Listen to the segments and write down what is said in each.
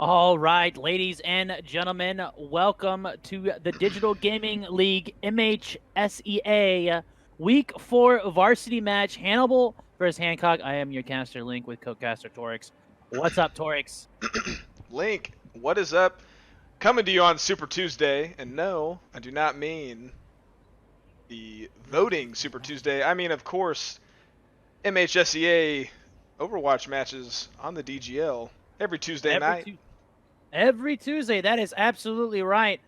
All right, ladies and gentlemen, welcome to the Digital Gaming League MHSEA Week 4 varsity match, Hannibal versus Hancock. I am your caster, Link, with co-caster Torix. What's up, Torix? Link, what is up? Coming to you on Super Tuesday, and no, I do not mean the voting Super Tuesday. I mean, of course, MHSEA Overwatch matches on the DGL every Tuesday night. Every Tuesday, that is absolutely right.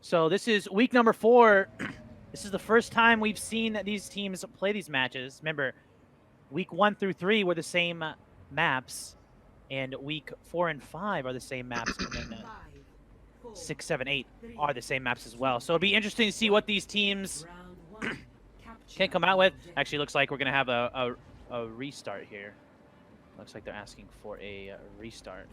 So this is week number 4. This is the first time we've seen these teams play these matches. Remember, week 1 through 3 were the same maps, and week 4 and 5 are the same maps, and then 6, 7, 8 are the same maps as well. So it'll be interesting to see what these teams can come out with. Actually, looks like we're going to have a restart here. Looks like they're asking for a restart.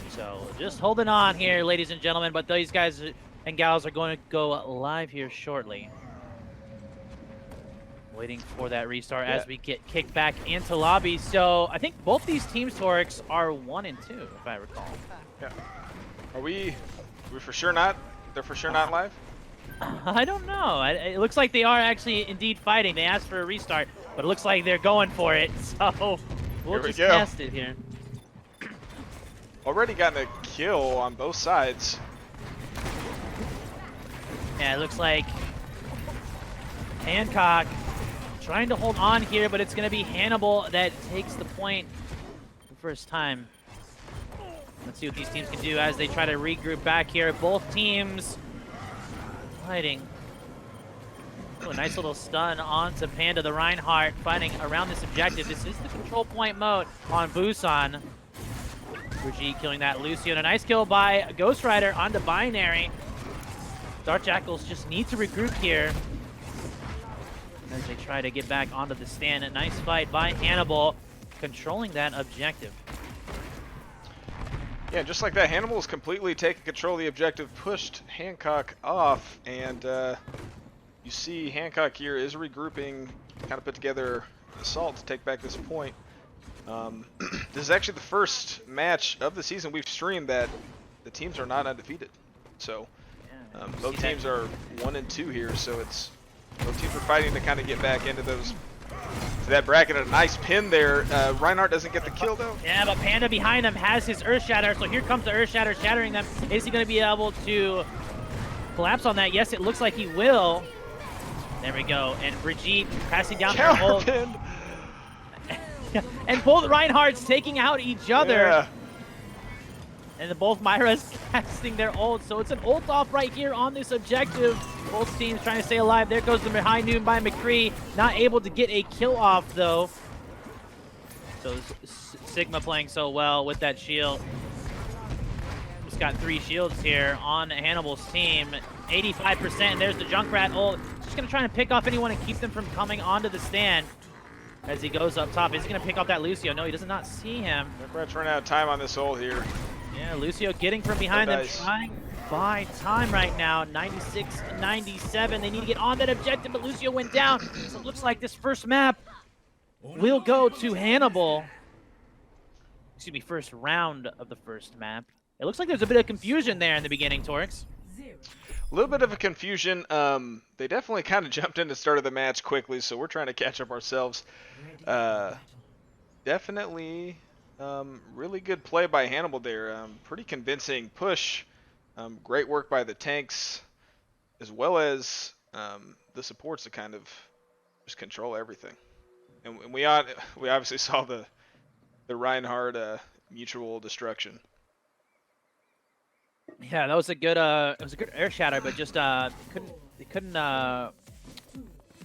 So just holding on here, ladies and gentlemen, but these guys and gals are going to go live here shortly. Waiting for that restart as we get kicked back into lobby. So I think both these teams, Torix, are 1 and 2, if I recall. Yeah. Are we for sure not? They're for sure not live? I don't know. It looks like they are actually indeed fighting. They asked for a restart, but it looks like they're going for it. So we'll just test it here. Already gotten a kill on both sides. Yeah, it looks like Hancock trying to hold on here, but it's going to be Hannibal that takes the point the first time. Let's see what these teams can do as they try to regroup back here. Both teams fighting. Ooh, a nice little stun onto Panda the Reinhardt, fighting around this objective. This is the control point mode on Busan. Brigitte killing that Lucio, and a nice kill by Ghost Rider onto Binary. Dark Jackals just need to regroup here as they try to get back onto the stand. A nice fight by Hannibal, controlling that objective. Yeah, just like that, Hannibal's completely taken control of the objective, pushed Hancock off, and you see Hancock here is regrouping, kind of put together an assault to take back this point. This is actually the first match of the season we've streamed that the teams are not undefeated. So both teams are 1 and 2 here, so it's both teams are fighting to kind of get back into that bracket. A nice pin there. Reinhardt doesn't get the kill though. Yeah, but Panda behind him has his Earth Shatter, so here comes the Earth Shatter shattering them. Is he going to be able to collapse on that? Yes, it looks like he will. There we go, and Brigitte passing down her ult. And both Reinhardts taking out each other. Yeah. And both Myras casting their ult. So it's an ult off right here on this objective. Both teams trying to stay alive. There goes the behind noon by McCree. Not able to get a kill off though. So Sigma playing so well with that shield. Just got 3 shields here on Hannibal's team. 85%. And there's the Junkrat ult. Just going to try and pick off anyone and keep them from coming onto the stand. As he goes up top, is he going to pick off that Lucio? No, he does not see him. Brett's running out of time on this ult here. Yeah, Lucio getting from behind them, trying to buy time right now. 96-97. They need to get on that objective, but Lucio went down. So it looks like this first map will go to Hannibal. Excuse me, first round of the first map. It looks like there's a bit of confusion there in the beginning, Torix. A little bit of a confusion. They definitely kind of jumped in to start of the match quickly, so we're trying to catch up ourselves. Definitely really good play by Hannibal there. Pretty convincing push. Great work by the tanks, as well as the supports to kind of just control everything. And we obviously saw the Reinhardt mutual destruction. Yeah, that was a good air shatter, but just couldn't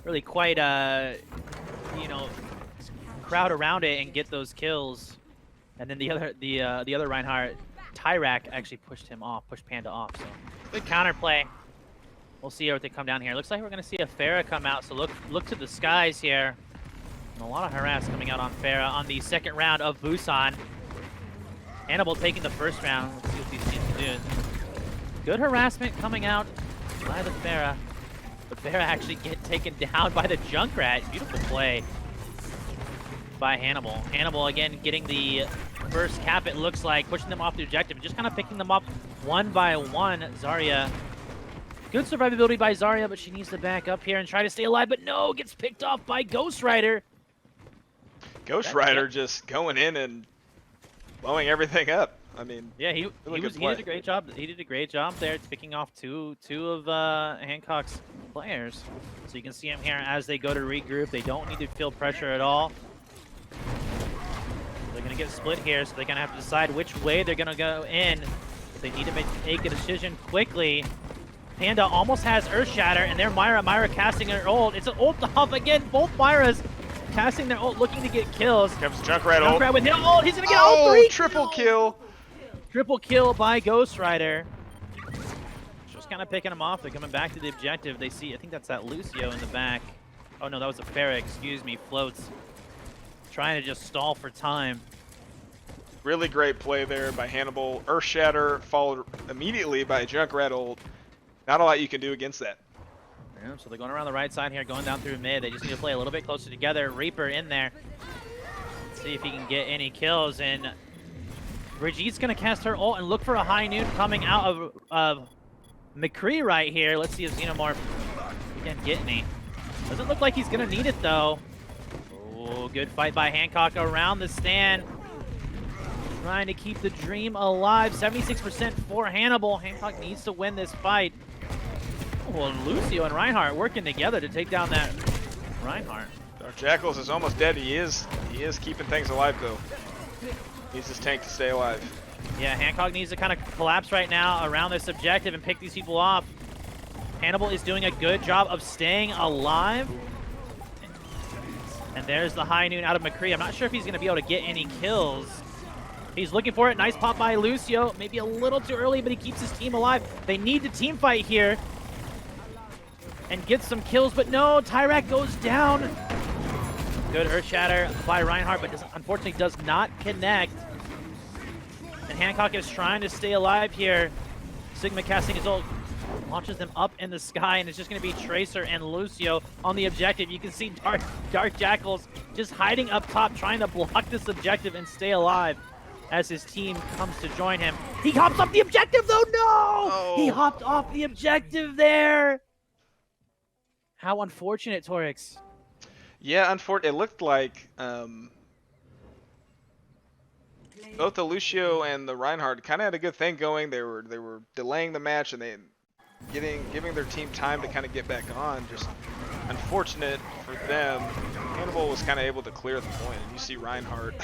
really quite you know, crowd around it and get those kills. And then the other Reinhardt, Tyrak, actually pushed Panda off. So good counterplay. We'll see what they come down here. Looks like we're gonna see a Pharah come out. So look to the skies here. And a lot of harass coming out on Pharah on the second round of Busan. Hannibal taking the first round. Let's see what these teams can do. Good harassment coming out by the Pharah. The Pharah actually get taken down by the Junkrat. Beautiful play by Hannibal. Hannibal again getting the first cap, it looks like, pushing them off the objective, just kind of picking them up one by one. Zarya, good survivability by Zarya, but she needs to back up here and try to stay alive, but no, gets picked off by Ghost Rider. Ghost Rider just going in and blowing everything up. I mean, yeah, he did a great job. He did a great job there, picking off two of Hancock's players. So you can see him here as they go to regroup. They don't need to feel pressure at all. They're gonna get split here, so they're gonna have to decide which way they're gonna go in. They need to make a decision quickly. Panda almost has Earth Shatter, and there Myra casting her ult. It's an ult off again. Both Myras casting their ult, looking to get kills. Comes Junkrat ult. Junkrat with his ult. He's gonna get all three. Triple kill. Triple kill by Ghost Rider. Just kind of picking them off. They're coming back to the objective. They see, I think that's that Lucio in the back. Oh no, that was a Pharah, excuse me. Floats. Trying to just stall for time. Really great play there by Hannibal. Earth Shatter followed immediately by Junkrat ult. Not a lot you can do against that. Yeah, so they're going around the right side here, going down through mid. They just need to play a little bit closer together. Reaper in there. Let's see if he can get any kills. And Brigitte's going to cast her ult and look for a high noon coming out of McCree right here. Let's see if Xenomorph can get any. Doesn't look like he's going to need it, though. Oh, good fight by Hancock around the stand. Trying to keep the dream alive. 76% for Hannibal. Hancock needs to win this fight. Well, Lucio and Reinhardt working together to take down that Reinhardt. Dark Jackals is almost dead. He is keeping things alive, though. Needs his tank to stay alive. Yeah, Hancock needs to kind of collapse right now around this objective and pick these people off. Hannibal is doing a good job of staying alive. And there's the high noon out of McCree. I'm not sure if he's going to be able to get any kills. He's looking for it. Nice pop by Lucio. Maybe a little too early, but he keeps his team alive. They need the team fight here and get some kills, but no, Tyrak goes down. Good Earth Shatter by Reinhardt, but unfortunately does not connect. And Hancock is trying to stay alive here. Sigma casting his ult, launches them up in the sky, and it's just going to be Tracer and Lucio on the objective. You can see Dark Jackals just hiding up top, trying to block this objective and stay alive as his team comes to join him. He hops off the objective, though. No! Oh. He hopped off the objective there. How unfortunate, Torix. Yeah, it looked like both the Lucio and the Reinhardt kind of had a good thing going. They were delaying the match and giving their team time to kind of get back on. Just unfortunate for them. Hannibal was kind of able to clear the point, and you see Reinhardt,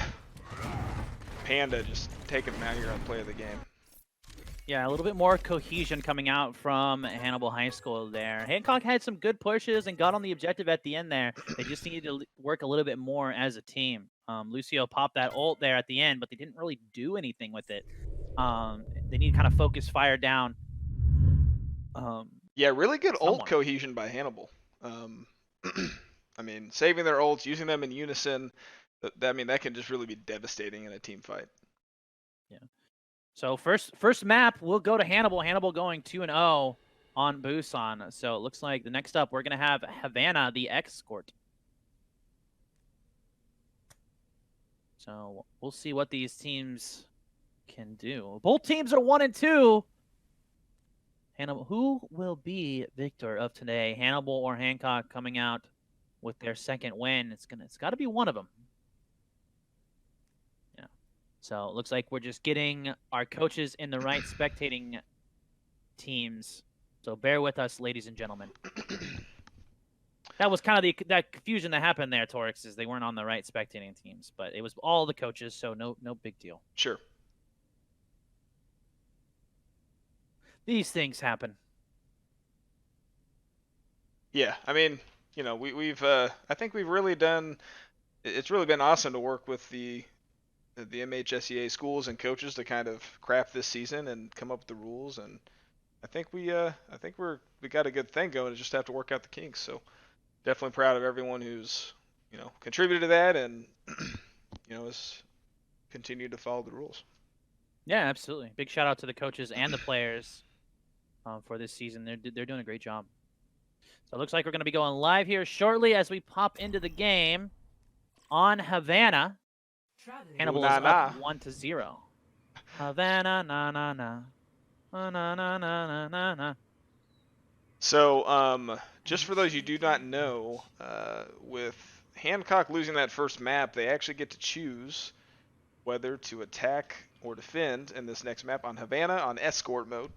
Panda just taking him out here on play of the game. Yeah, a little bit more cohesion coming out from Hannibal High School there. Hancock had some good pushes and got on the objective at the end there. They just needed to work a little bit more as a team. Lucio popped that ult there at the end, but they didn't really do anything with it. They need to kind of focus fire down. Yeah, really good ult cohesion by Hannibal. I mean, saving their ults, using them in unison, that can just really be devastating in a team fight. Yeah. So first map, we'll go to Hannibal. Hannibal going 2-0 on Busan. So it looks like the next up, we're going to have Havana, the Escort. So we'll see what these teams can do. Both teams are 1-2. Hannibal, who will be victor of today? Hannibal or Hancock coming out with their second win? It's got to be one of them. Yeah. So it looks like we're just getting our coaches in the right spectating teams. So bear with us, ladies and gentlemen. That was kind of that confusion that happened there, Torix, is they weren't on the right spectating teams, but it was all the coaches, so no big deal. Sure. These things happen. Yeah, I mean, you know, we've I think we've really done. It's really been awesome to work with the MHSEA schools and coaches to kind of craft this season and come up with the rules, and I think we got a good thing going. We just have to work out the kinks. So definitely proud of everyone who's contributed to that and has continued to follow the rules. Yeah, absolutely. Big shout out to the coaches and the players for this season. They're doing a great job. So it looks like we're going to be going live here shortly as we pop into the game on Havana. Hannibal is up 1-0. Havana, na na na. Na na na na na na. So, just for those you do not know, with Hancock losing that first map, they actually get to choose whether to attack or defend in this next map on Havana on escort mode.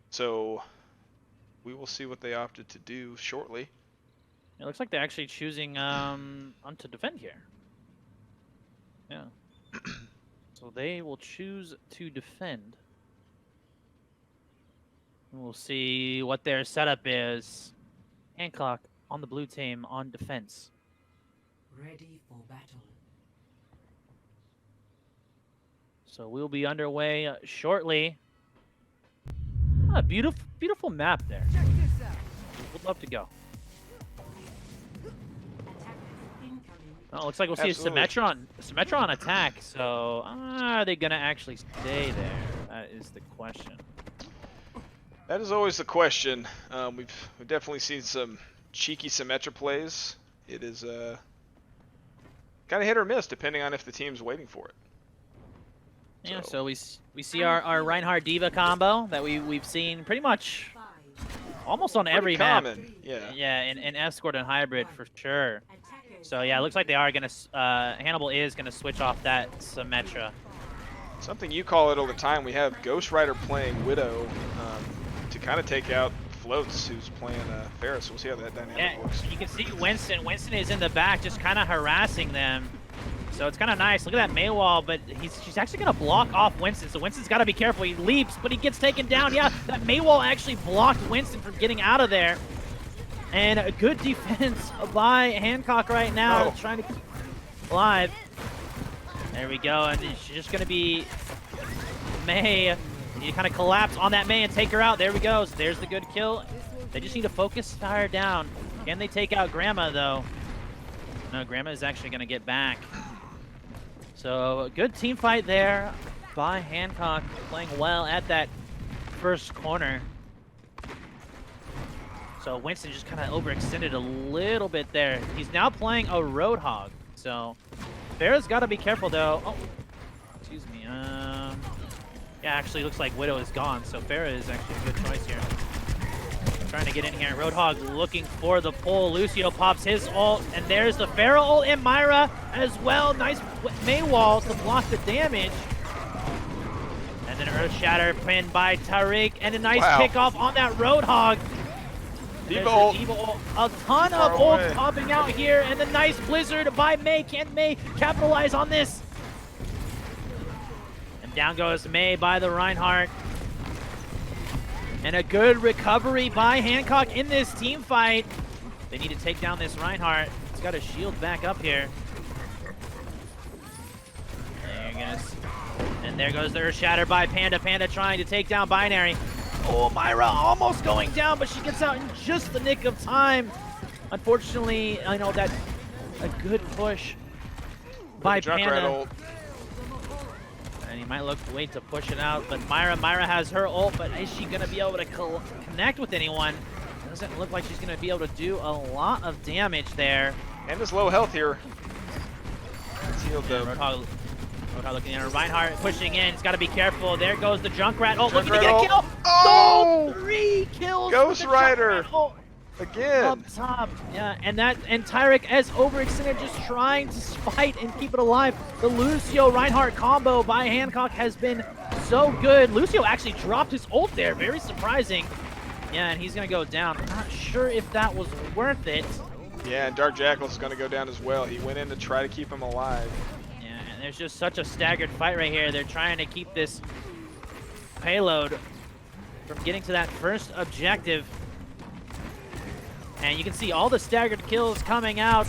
So, we will see what they opted to do shortly. It looks like they're actually choosing on to defend here. Yeah. So they will choose to defend. We'll see what their setup is. Hancock on the blue team on defense. Ready for battle. So we'll be underway shortly. Ah, beautiful map there. Check this out. Would love to go. Attackers incoming. Oh, looks like we'll see a Symmetra on attack. So are they gonna actually stay there? That is the question. That is always the question. We've definitely seen some cheeky Symmetra plays. It is kind of hit or miss depending on if the team's waiting for it. Yeah, so we see our Reinhardt Diva combo that we've seen pretty much almost on every map. Common, yeah. Yeah, in Escort and Hybrid for sure. So yeah, it looks like they are gonna Hannibal is gonna switch off that Symmetra. Something you call it all the time. We have Ghost Rider playing Widow to kind of take out Floats, who's playing Ferris. We'll see how that dynamic works. You can see Winston. Winston is in the back, just kind of harassing them. So it's kind of nice. Look at that Maywall, but she's actually going to block off Winston. So Winston's got to be careful. He leaps, but he gets taken down. Yeah, that Maywall actually blocked Winston from getting out of there. And a good defense by Hancock right now, trying to keep alive. There we go, and she's just going to be May. You kind of collapse on that May and take her out. There we go. So there's the good kill. They just need to focus fire down. Can they take out Grandma, though? No, Grandma is actually going to get back. So a good team fight there by Hancock, playing well at that first corner. So Winston just kind of overextended a little bit there. He's now playing a Roadhog. So Farrah's got to be careful though. Oh, excuse me. Yeah, actually looks like Widow is gone. So Farrah is actually a good choice here. Trying to get in here. Roadhog looking for the pull. Lucio pops his ult, and there's the Pharaoh ult and Myra as well. Nice Maywall to block the damage. And then Earth Shatter pinned by Tariq, and a nice kickoff on that Roadhog. Diva ult. A ton of ults popping out here, and the nice Blizzard by May. Can May capitalize on this? And down goes May by the Reinhardt. And a good recovery by Hancock in this team fight. They need to take down this Reinhardt. He's got a shield back up here. And there goes the Earth Shatter by Panda. Panda trying to take down Binary. Oh, Myra almost going down, but she gets out in just the nick of time. Unfortunately, I know that a good push by Panda. And he might look to wait to push it out, but Myra has her ult, but is she going to be able to connect with anyone? Doesn't look like she's going to be able to do a lot of damage there. And is low health here. It's healed though. Roadhog looking at her. Reinhardt pushing in. He's got to be careful. There goes the Junkrat. Oh, looking to get a kill. Oh! 3 kills. Ghost Rider. Again. Up top, yeah, and Tyrek as overextended, just trying to fight and keep it alive. The Lucio Reinhardt combo by Hancock has been so good. Lucio actually dropped his ult there, very surprising. Yeah, and he's gonna go down. I'm not sure if that was worth it. Yeah, and Dark Jackal's gonna go down as well. He went in to try to keep him alive. Yeah, and there's just such a staggered fight right here. They're trying to keep this payload from getting to that first objective. And you can see all the staggered kills coming out.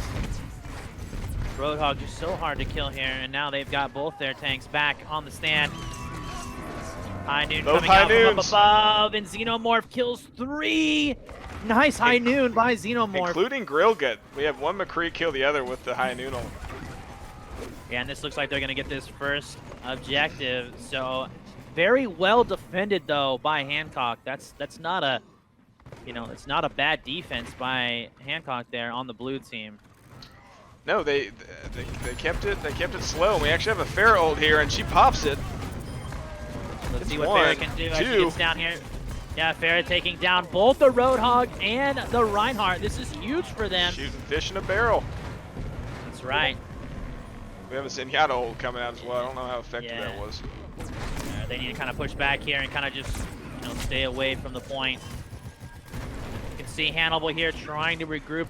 Roadhog just so hard to kill here, and now they've got both their tanks back on the stand. High Noon coming out from up above, and Xenomorph kills 3. Nice High Noon by Xenomorph. Including Grillgut. We have one McCree kill the other with the High Noon ult. Yeah, and this looks like they're going to get this first objective. So very well defended, though, by Hancock. That's not a... You know, it's not a bad defense by Hancock there on the blue team. No, they kept it. They kept it slow. We actually have a Pharah ult here, and she pops it. Let's It's see what one, Pharah can do as she two. gets down here. Yeah, Pharah taking down both the Roadhog and the Reinhardt. This is huge for them. Shooting fish in a barrel. That's right. We have a Zenyatta ult coming out as well. I don't know how effective Yeah. that was. They need to kind of push back here and kind of just, stay away from the point. You can see Hannibal here trying to regroup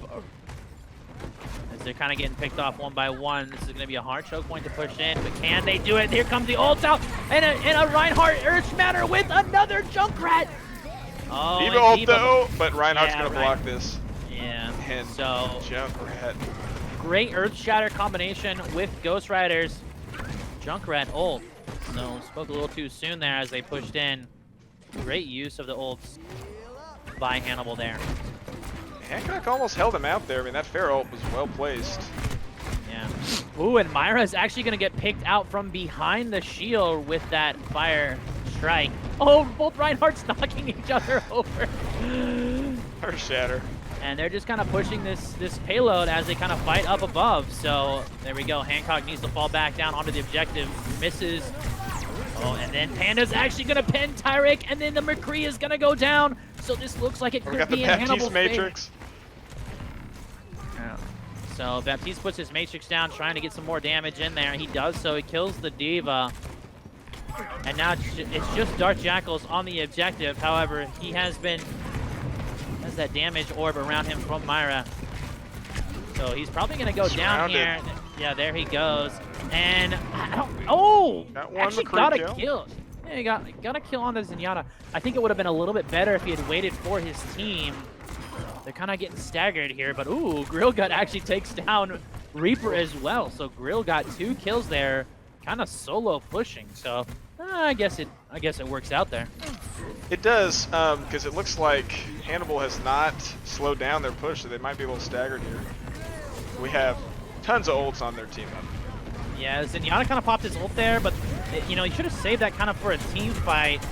as they're kind of getting picked off one by one. This is going to be a hard choke point to push in, but can they do it? Here comes the ult out, and a Reinhardt Earth Matter with another Junkrat. Oh, Diva and ult Diva- though, but Reinhardt's Yeah, gonna block this. Yeah, And so Junkrat. great Earth Shatter combination with Ghost Rider's Junkrat ult. So spoke a little too soon there as they pushed in. Great use of the ults by Hannibal there. Hancock almost held him out there. I mean, that Pharah ult was well placed. Yeah. Ooh, and Myra is actually going to get picked out from behind the shield with that fire strike. Oh, both Reinhardt's knocking each other over. Earth Shatter. And they're just kind of pushing this payload as they kind of fight up above. So there we go. Hancock needs to fall back down onto the objective. Misses. Oh, and then Panda's actually going to pin Tyrick, and then the McCree is going to go down. So this looks like it We could got the be in Hannibal's Baptiste favor. Matrix. Yeah. So Baptiste puts his Matrix down, trying to get some more damage in there. He does so. He kills the Diva. And now it's just Dark Jackals on the objective. However, he has that damage orb around him from Myra. So he's probably going to go down here. Yeah, there he goes. And Got one actually McCree got a kill. kill. Yeah, he got a kill on the Zenyatta. I think it would have been a little bit better if he had waited for his team. They're kind of getting staggered here, but ooh, Grillgut actually takes down Reaper as well. So Grill got 2 kills there, kind of solo pushing. So I guess it works out there. It does, because it looks like Hannibal has not slowed down their push, so they might be a little staggered here. We have tons of ults on their team up. Yeah, Zenyatta kind of popped his ult there, but he should have saved that kind of for a team fight.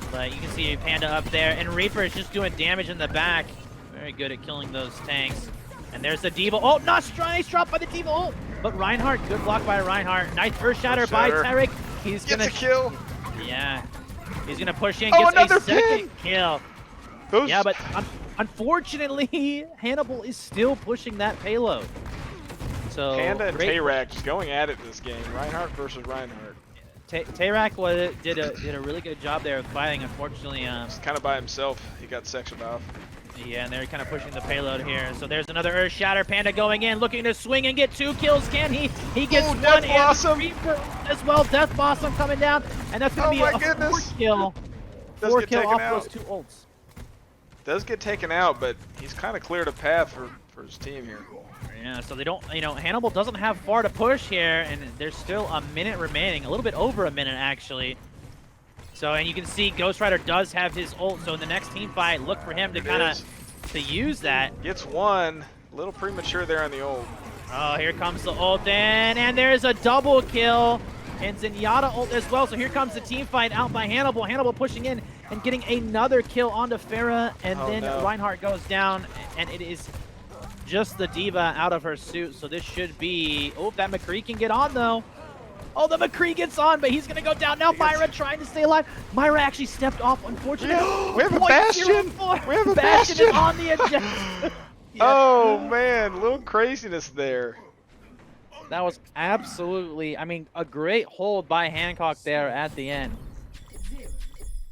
But you can see Panda up there, and Reaper is just doing damage in the back. Very good at killing those tanks. And there's the Diva ult. Nice drop by the Diva ult. But Reinhardt, good block by Reinhardt. Nice Earth Shatter by Tyrick. He's Gets gonna a kill. Yeah, he's gonna push in. Oh, Gets another a second pin! kill. Those... Yeah, but unfortunately, Hannibal is still pushing that payload. So Panda and great. Tayrak just going at it this game. Reinhardt versus Reinhardt. Tayrak did a really good job there of fighting. Unfortunately, Just kind of by himself. He got sectioned off. yeah, and they're kind of pushing the payload here. So there's another Earth Shatter. Panda going in, looking to swing and get 2 kills. Can he? He gets one. Death And Blossom. Reaper as well. Death Blossom coming down, and that's gonna Oh be my a goodness. 4 kill. Does 4 get kill taken off out. those 2 ults. Does get taken out, but he's kind of cleared a path for his team here. Yeah, so they don't, Hannibal doesn't have far to push here, and there's still a minute remaining, a little bit over a minute actually. So, and you can see Ghost Rider does have his ult, so in the next team fight, look for him to kind of use that. Gets one. A little premature there on the ult. Oh, here comes the ult in, and there's a double kill, and Zenyatta ult as well. So here comes the team fight out by Hannibal. Hannibal pushing in and getting another kill onto Pharah, and then Reinhardt goes down, and it is just the Diva out of her suit. So this should be, oh, that McCree can get on though. Oh, the McCree gets on, but he's gonna go down. Now Myra trying to stay alive. Myra actually stepped off, unfortunately. We have a Bastion! 0.04. We have a Bastion Bastion! is on the objective. Yeah. Oh man, a little craziness there. That was absolutely, a great hold by Hancock there at the end. 0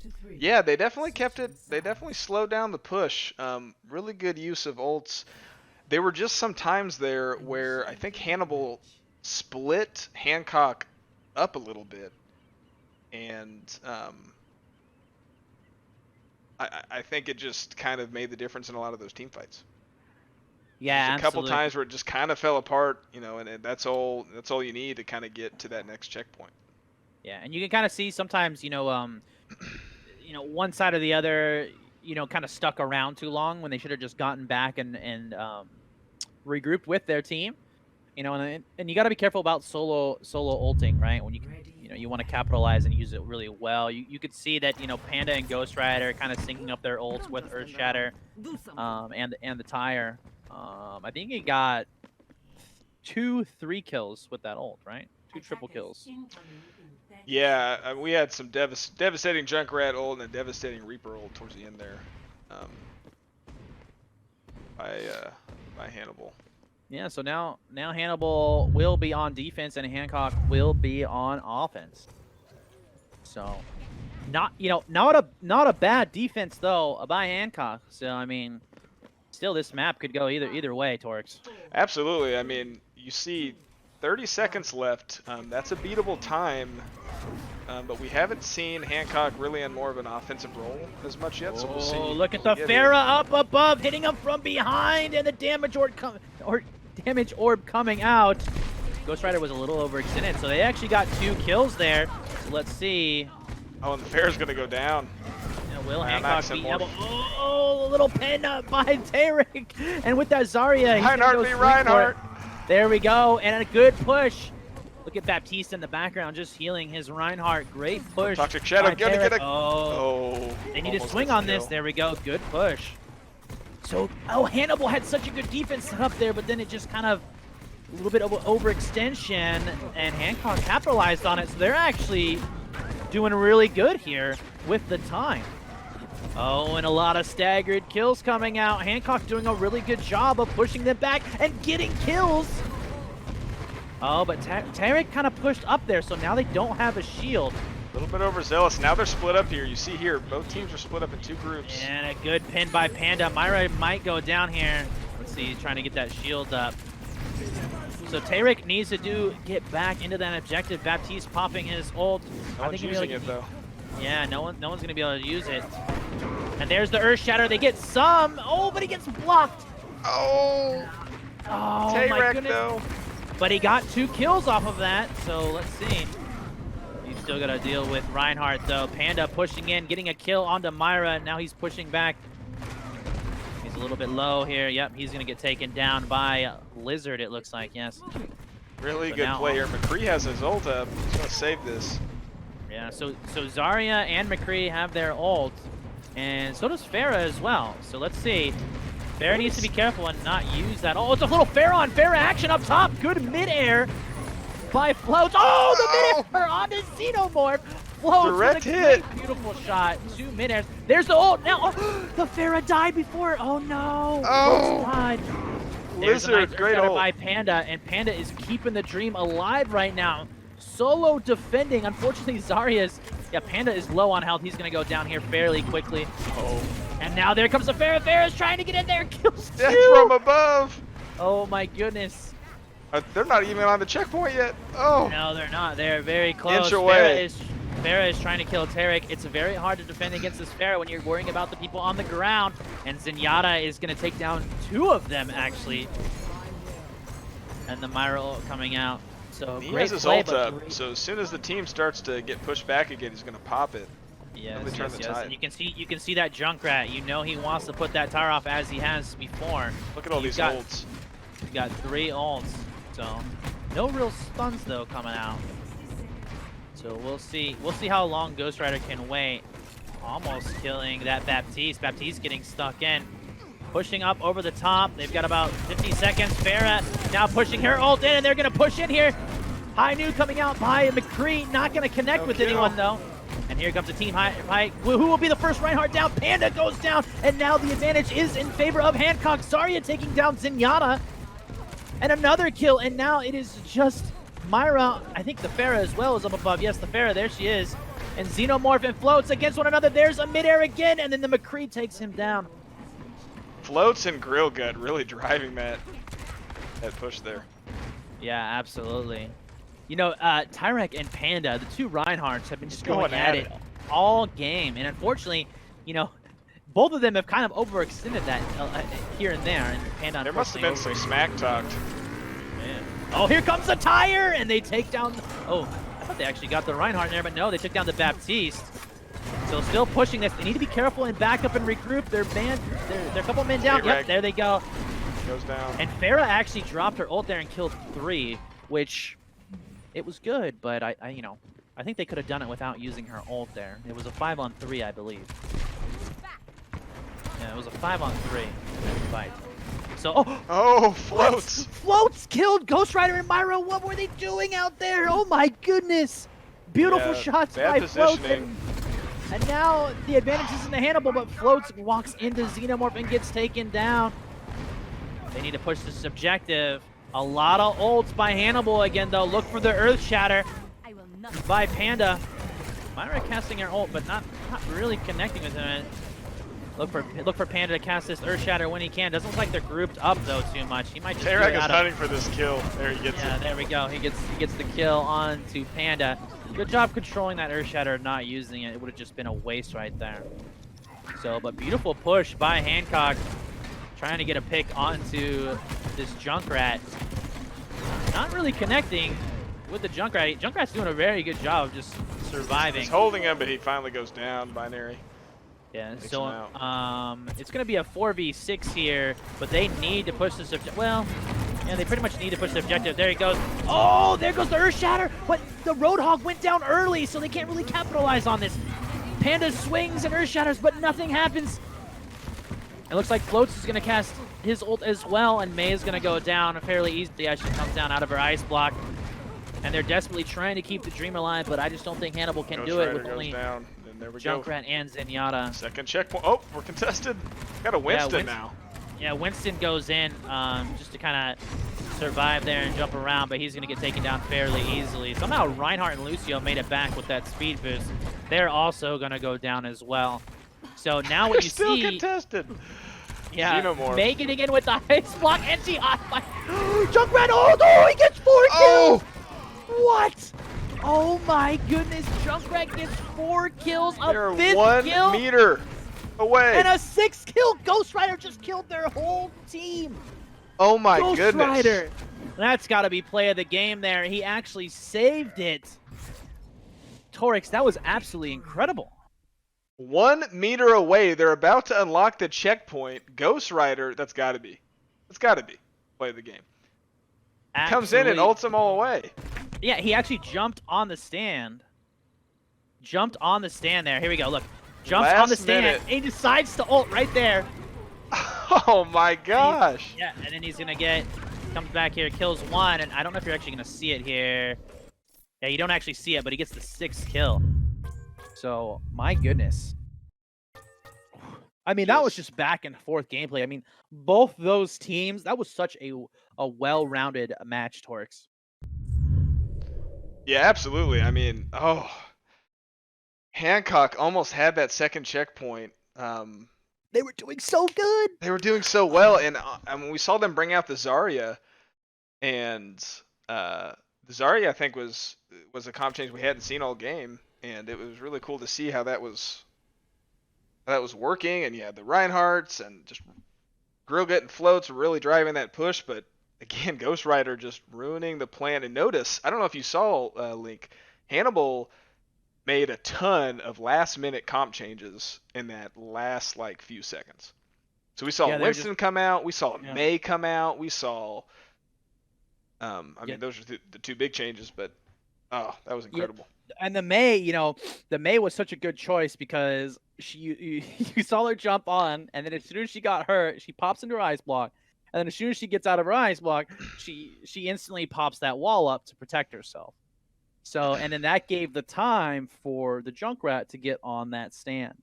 to 3. Yeah, they definitely kept it. They definitely slowed down the push. Really good use of ults. There were just some times there where I think Hannibal split Hancock up a little bit, and I think it just kind of made the difference in a lot of those team fights. Yeah, There's a couple absolutely. times where it just kind of fell apart, and that's all you need to kind of get to that next checkpoint. Yeah, and you can kind of see sometimes, one side or the other, kind of stuck around too long when they should have just gotten back and regrouped with their team. And you got to be careful about solo ulting, right? When you want to capitalize and use it really well. You could see that Panda and Ghost Rider kind of syncing up their ults with Earth Shatter, and the Tire. I think he got 2 3 kills with that ult, right? 2 triple kills. Yeah, we had some devastating Junkrat ult and a devastating Reaper ult towards the end there, by Hannibal. Yeah, so now Hannibal will be on defense and Hancock will be on offense. So not a bad defense though by Hancock. So I mean, still this map could go either way, Torx. Absolutely. I mean, you see 30 seconds left. That's a beatable time. But we haven't seen Hancock really in more of an offensive role as much yet, so we'll see. Oh, look at the Pharah up above, hitting him from behind, and the damage orb coming out. Ghost Rider was a little overextended, so they actually got 2 kills there. So let's see. Oh, and the Pharah's gonna go down. Will Hancock be able? Oh, a little pen up by Tarek, and with that Zarya, Reinhardt. There we go, and a good push. Look at Baptiste in the background, just healing his Reinhardt. Great push. Toxic Shadow, gonna get a. Oh, they need to swing on this. There we go. Good push. So, Hannibal had such a good defense set up there, but then it just kind of a little bit of overextension, and Hancock capitalized on it. So they're actually doing really good here with the time. Oh, and a lot of staggered kills coming out. Hancock doing a really good job of pushing them back and getting kills. Oh, but Tarek kind of pushed up there, so now they don't have a shield. A little bit overzealous. Now they're split up here. You see here, both teams are split up in 2 groups. And a good pin by Panda. Myra might go down here. Let's see, trying to get that shield up. So Tarek needs to get back into that objective. Baptiste popping his ult. No one's using it though. Yeah, no one's gonna be able to use it. And there's the Earth Shatter. They get some. Oh, but he gets blocked. Oh, Tarek, my goodness. Though. But he got 2 kills off of that. So let's see. He's still got to deal with Reinhardt though. Panda pushing in, getting a kill onto Myra. Now he's pushing back. He's a little bit low here. Yep, he's gonna get taken down by Lizard. It looks like, yes. Really good play here. McCree has his ult up. He's gonna save this. Yeah, so Zarya and McCree have their ult, and so does Pharah as well. So let's see. Pharah needs to be careful and not use that. Oh, it's a little Pharah on Pharah action up top. Good midair by Floats. Oh, the midair onto Xenomorph. Floats direct with a hit. Great, beautiful shot. 2 midairs. There's the ult. Now, the Pharah died before. Oh no. Oh. Died. There's Lizard, a nice great ult by Panda, and Panda is keeping the dream alive right now. Solo defending. Unfortunately, Panda is low on health. He's going to go down here fairly quickly. Oh. And now there comes the Pharah. Pharah's trying to get in there. Kills 2. Death from above. Oh my goodness. They're not even on the checkpoint yet. Oh. No, they're not. They're very close. Inch away. Pharah is trying to kill Tarek. It's very hard to defend against this Pharah when you're worrying about the people on the ground. And Zenyatta is going to take down 2 of them, actually. And the Myra ult coming out. So he great has his play, ult up, so as soon as the team starts to get pushed back again, he's going to pop it. Yes. And you can see that Junkrat. You know he wants to put that tower off as he has before. Look at all these ults. He's got 3 ults, so no real stuns though coming out. So we'll see how long Ghost Rider can wait. Almost killing that Baptiste. Baptiste getting stuck in. Pushing up over the top. They've got about 50 seconds. Pharah now pushing her ult in, and they're going to push in here. High New coming out by McCree. Not going to connect with anyone, though. And here comes the team. Who will be the first Reinhardt down? Panda goes down, and now the advantage is in favor of Hancock. Zarya taking down Zenyatta. And another kill, and now it is just Myra. I think the Pharah as well is up above. Yes, the Pharah. There she is. And Xenomorph and Floats against one another. There's a midair again, and then the McCree takes him down. Floats and Grill Gut really driving that push there. Yeah, absolutely. You know, Tyrek and Panda, the 2 Reinhardts, have been just going at it all game. And unfortunately, you know, both of them have kind of overextended that here and there. And Panda, there must have been some smack talked. Man. Oh, here comes the tire, and they take down. Oh, I thought they actually got the Reinhardt there, but no, they took down the Baptiste. So still pushing this. They need to be careful and back up and regroup. They're a couple men down. Yep, there they go. Goes down. And Pharah actually dropped her ult there and killed 3, which it was good, but I think they could have done it without using her ult there. It was a 5-on-3, I believe. Yeah, it was a 5-on-3 in that fight. So, Oh, floats. Floats killed Ghost Rider and Myra. What were they doing out there? Oh my goodness. Beautiful Yeah, shots bad by Floats. positioning. And now the advantage is in the Hannibal, but Floats walks into Xenomorph and gets taken down. They need to push this objective. A lot of ults by Hannibal again, though. Look for the Earth Shatter by Panda. Myra casting her ult, but not really connecting with him. Look for Panda to cast this Earth Shatter when he can. Doesn't look like they're grouped up though too much. He might just do Tarak it is out of. hunting for this kill. There he gets Yeah, it. there we go. He gets the kill onto Panda. Good job controlling that Earth Shatter, not using it. It would have just been a waste right there. So, but beautiful push by Hancock, trying to get a pick onto this Junkrat. Not really connecting with the Junkrat. Junkrat's doing a very good job of just surviving. He's holding him, but he finally goes down. Binary. Yeah, Takes so him it's going to be a 4v6 here, but they need to push this objective. Well, yeah, they pretty much need to push the objective. There he goes. Oh, there goes the Earth Shatter, but the Roadhog went down early, so they can't really capitalize on this. Panda swings and Earth Shatters, but nothing happens. It looks like Floats is going to cast his ult as well, and May is going to go down fairly easily as she comes down out of her ice block. And they're desperately trying to keep the dream alive, but I just don't think Hannibal can do it with only down. And there we go. Junkrat and Zenyatta. Second checkpoint. Oh, we're contested. Got a Winston now. Yeah, Winston goes in just to kind of survive there and jump around, but he's going to get taken down fairly easily. Somehow Reinhardt and Lucio made it back with that speed boost. They're also going to go down as well. So now what you still see... contested. Yeah, Xenomorph. May getting in with the ice block, and she... Junkrat, oh, he gets 4 kills! What? Oh my goodness, Junkrat gets 4 kills, a They're 5th 1 kill, meter away. and a 6th kill. Ghost Rider just killed their whole team. Oh my Ghost goodness. Rider. That's got to be play of the game there. He actually saved it. Torix, that was absolutely incredible. 1 meter away. They're about to unlock the checkpoint. Ghost Rider, that's got to be. It's got to be play of the game. Comes in and ults them all away. Yeah, he actually jumped on the stand. Jumped on the stand there. Here we go. Look. Jumps on the stand. Minute. And he decides to ult right there. Oh my gosh. Yeah, and then he's going to get... Comes back here, kills 1. And I don't know if you're actually going to see it here. Yeah, you don't actually see it, but he gets the 6th kill. So, my goodness. I mean, that was just back and forth gameplay. I mean, both those teams, that was such a well-rounded match, Torix. Yeah, absolutely. I mean, Hancock almost had that second checkpoint. They were doing so good. They were doing so well, and I mean, we saw them bring out the Zarya, and the Zarya I think was a comp change we hadn't seen all game, and it was really cool to see how that was working. And you had the Reinhardts and just Grillgut and Floats really driving that push, but again, Ghost Rider just ruining the plan. And notice, I don't know if you saw, Link, Hannibal made a ton of last-minute comp changes in that last, few seconds. So we saw Winston come out, we saw May come out, we saw... I mean, those are the 2 big changes, but, that was incredible. Yep. And the May was such a good choice because you saw her jump on, and then as soon as she got hurt, she pops into her ice block. And then as soon as she gets out of her ice block, she instantly pops that wall up to protect herself. So, and then that gave the time for the Junkrat to get on that stand.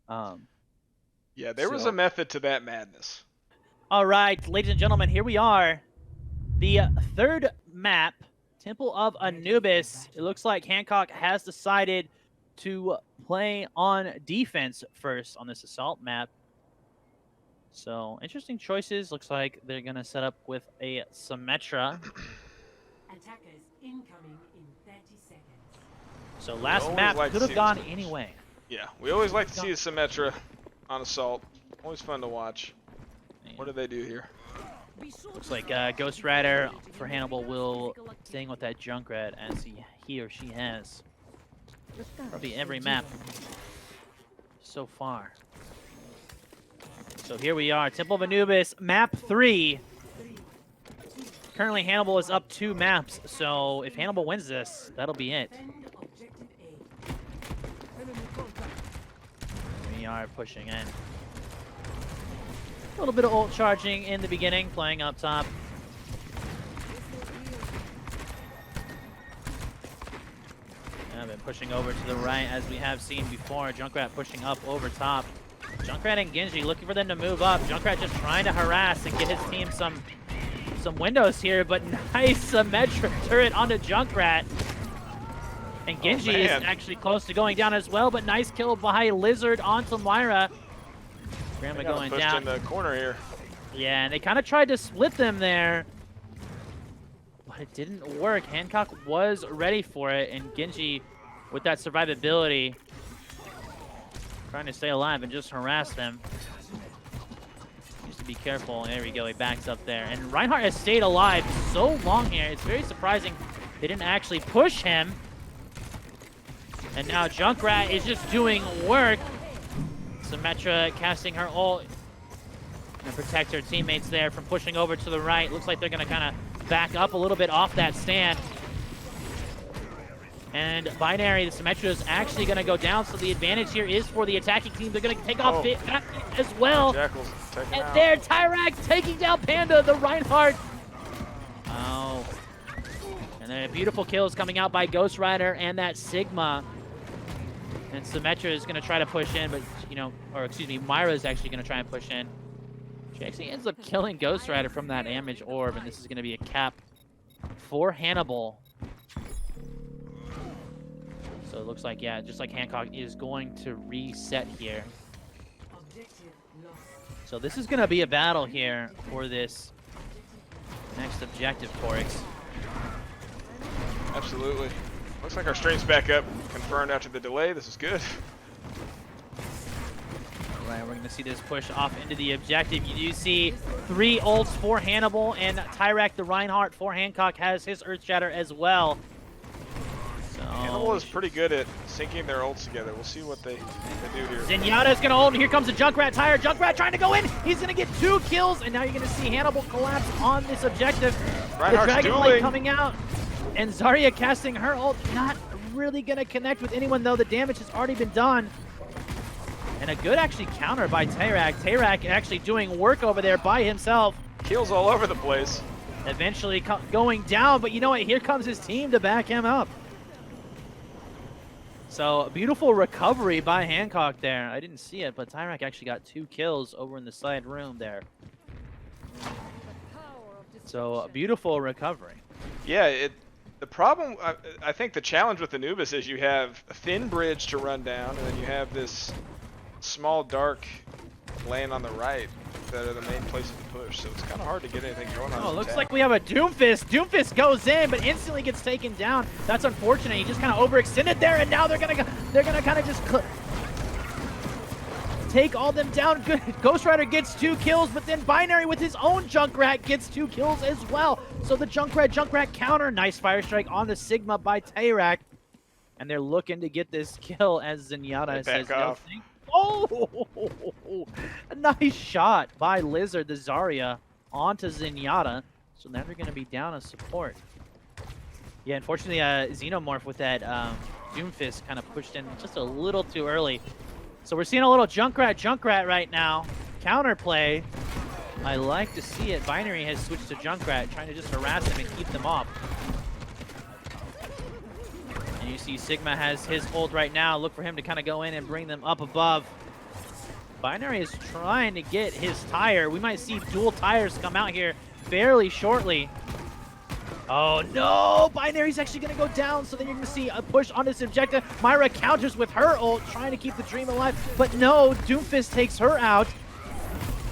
Yeah, there was a method to that madness. All right, ladies and gentlemen, here we are. The 3rd map, Temple of Anubis. It looks like Hancock has decided to play on defense first on this assault map. So, interesting choices. Looks like they're going to set up with a Symmetra. Attackers incoming in 30 seconds. So, last map could have gone anyway. Yeah, we always like to see the Symmetra on assault. Always fun to watch. What do they do here? Looks like Ghost Rider for Hannibal will staying with that Junkrat as he or she has. Probably every map so far. So here we are, Temple of Anubis, map 3. Currently Hannibal is up 2 maps, so if Hannibal wins this, that'll be it. We are pushing in. A little bit of ult charging in the beginning, playing up top. I've been pushing over to the right as we have seen before. Junkrat pushing up over top. Junkrat and Genji looking for them to move up. Junkrat just trying to harass and get his team some windows here, but nice Symmetra turret onto Junkrat. And Genji is actually close to going down as well, but nice kill by Lizard onto Moira. Grandma going pushed down. In the corner here. Yeah, and they kind of tried to split them there, but it didn't work. Hancock was ready for it, and Genji, with that survivability, trying to stay alive and just harass them. Needs to be careful. There we go. He backs up there. And Reinhardt has stayed alive so long here. It's very surprising they didn't actually push him. And now Junkrat is just doing work. Symmetra casting her ult to protect her teammates there from pushing over to the right. Looks like they're going to kind of back up a little bit off that stand. And Binary, the Symmetra is actually going to go down, so the advantage here is for the attacking team. They're going to take off Fit as well. Jackal's taking And out. there, Tyrak taking down Panda, the Reinhardt. Oh. And then beautiful kills coming out by Ghost Rider and that Sigma. And Symmetra is going to try to push in, but, you know, or excuse me, Myra is actually going to try and push in. She actually ends up killing Ghost Rider from that damage orb, and this is going to be a cap for Hannibal. So it looks like, yeah, just like Hancock is going to reset here. So this is going to be a battle here for this next objective, Torix. Absolutely. Looks like our stream's back up, confirmed after the delay. This is good. All right, we're going to see this push off into the objective. You do see 3 ults for Hannibal, and Tyrak the Reinhardt for Hancock has his Earthshatter as well. So Hannibal is pretty good at syncing their ults together. We'll see what they do here. Zenyatta's going to ult, and here comes the Junkrat Tire. Junkrat trying to go in. He's going to get 2 kills, and now you're going to see Hannibal collapse on this objective. Reinhardt's the Dragonlight dueling. coming out, and Zarya casting her ult. Not really going to connect with anyone, though. The damage has already been done. And a good, actually, counter by Tyrak. Tyrak actually doing work over there by himself. Kills all over the place. Eventually going down, but you know what? Here comes his team to back him up. So, a beautiful recovery by Hancock there. I didn't see it, but Tyrak actually got 2 kills over in the side room there. So, a beautiful recovery. Yeah, the problem, I think the challenge with Anubis is you have a thin bridge to run down, and then you have this small dark lane on the right that are the main places to push, so it's kind of hard to get anything going on. Oh, looks like we have a Doomfist. Doomfist goes in, but instantly gets taken down. That's unfortunate. He just kind of overextended there, and now they're gonna kind of just take all them down. Good. Ghost Rider gets 2 kills, but then Binary with his own Junkrat gets 2 kills as well. So the Junkrat counter. Nice Fire Strike on the Sigma by Tyrak. And they're looking to get this kill as Zenyatta says no thing. Oh, a nice shot by Lizard, the Zarya, onto Zenyatta. So now they're going to be down a support. Yeah, unfortunately, Xenomorph with that Doomfist kind of pushed in just a little too early. So we're seeing a little Junkrat right now. Counterplay. I like to see it. Binary has switched to Junkrat, trying to just harass them and keep them off. And you see Sigma has his ult right now. Look for him to kind of go in and bring them up above. Binary is trying to get his tire. We might see dual tires come out here fairly shortly. Oh no! Binary's actually going to go down, so then you're going to see a push on this objective. Myra counters with her ult, trying to keep the Dream alive, but no, Doomfist takes her out.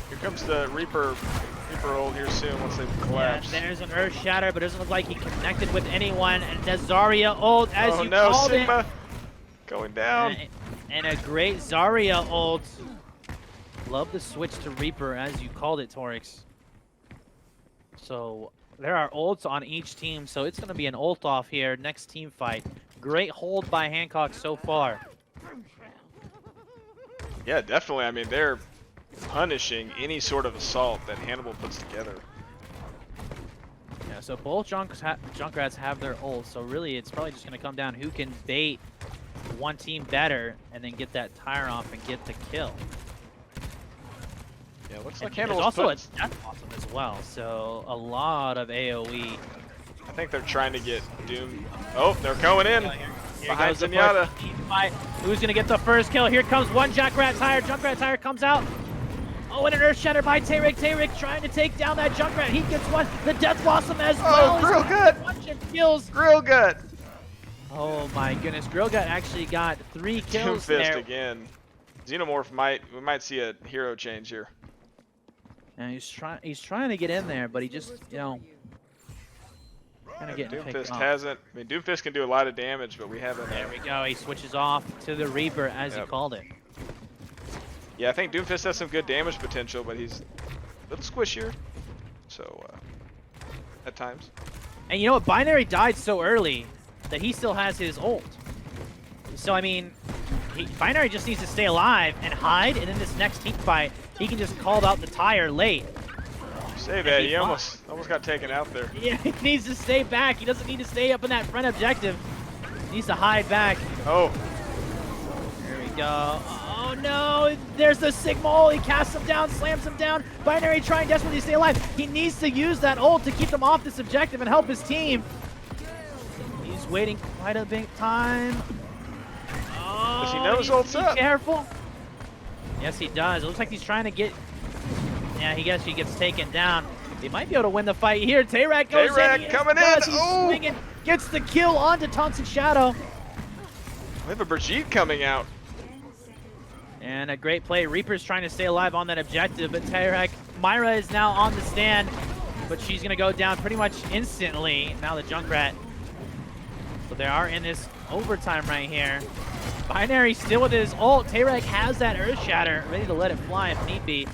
Here comes the Reaper ult here soon once they collapse. Yeah, there's an Earth Shatter, but it doesn't look like he connected with anyone. And the Zarya ult, as you called Sigma it. going down. And a great Zarya ult. Love the switch to Reaper, as you called it, Torix. So there are ults on each team, so it's going to be an ult off here. Next team fight. Great hold by Hancock so far. Yeah, definitely. I mean, they're punishing any sort of assault that Hannibal puts together. Yeah, so both Junkrats have their ults, so really it's probably just going to come down who can bait one team better and then get that tire off and get the kill. Yeah, looks like There's Hannibal's also a putting... Death Blossom as well, so a lot of AoE. I think they're trying to get Doom. Oh, they're going in Here behind goes the Zenyatta. first team fight. Who's gonna get the first kill? Here comes one Junkrat Tire. Junkrat Tire comes out. Oh, and an Earth Shatter by Tayrik. Tayrik trying to take down that Junkrat. He gets one. The Death Blossom as well. Grill Gut. Bunch of kills. Grill Gut. Oh my goodness, Grill Gut actually got 3 kills Doomfist there. again. Xenomorph we might see a hero change here. And he's trying to get in there, but he just, you know, kind of getting picked Doomfist off. hasn't. I mean, Doomfist can do a lot of damage, but we haven't. There we go. He switches off to the Reaper as he Yep. called it. Yeah, I think Doomfist has some good damage potential, but he's a little squishier. So, at times. And you know what? Binary died so early that he still has his ult. So, I mean, Binary just needs to stay alive and hide, and in this next team fight, he can just call out the tire late. Say that, he almost got taken out there. Yeah, he needs to stay back. He doesn't need to stay up in that front objective. He needs to hide back. Oh, There we go. Oh no, there's the Sigma ult. He casts him down, slams him down. Binary trying desperately to stay alive. He needs to use that ult to keep them off this objective and help his team. He's waiting quite a big time. Oh, Does he know his needs to ult's be up? Careful. Yes, he does. It looks like he's trying to get... Yeah, he gets taken down. He might be able to win the fight here. Tayrak goes Tayrak in. He coming does. in. He's Oh! swinging. Gets the kill onto Thompson Shadow. we have a Brigitte coming out. And a great play. Reaper's trying to stay alive on that objective, but Tayrak, Myra is now on the stand, but she's going to go down pretty much instantly. Now the Junkrat. So they are in this overtime right here. Binary still with his ult. Tayrak has that Earth Shatter, ready to let it fly if need be.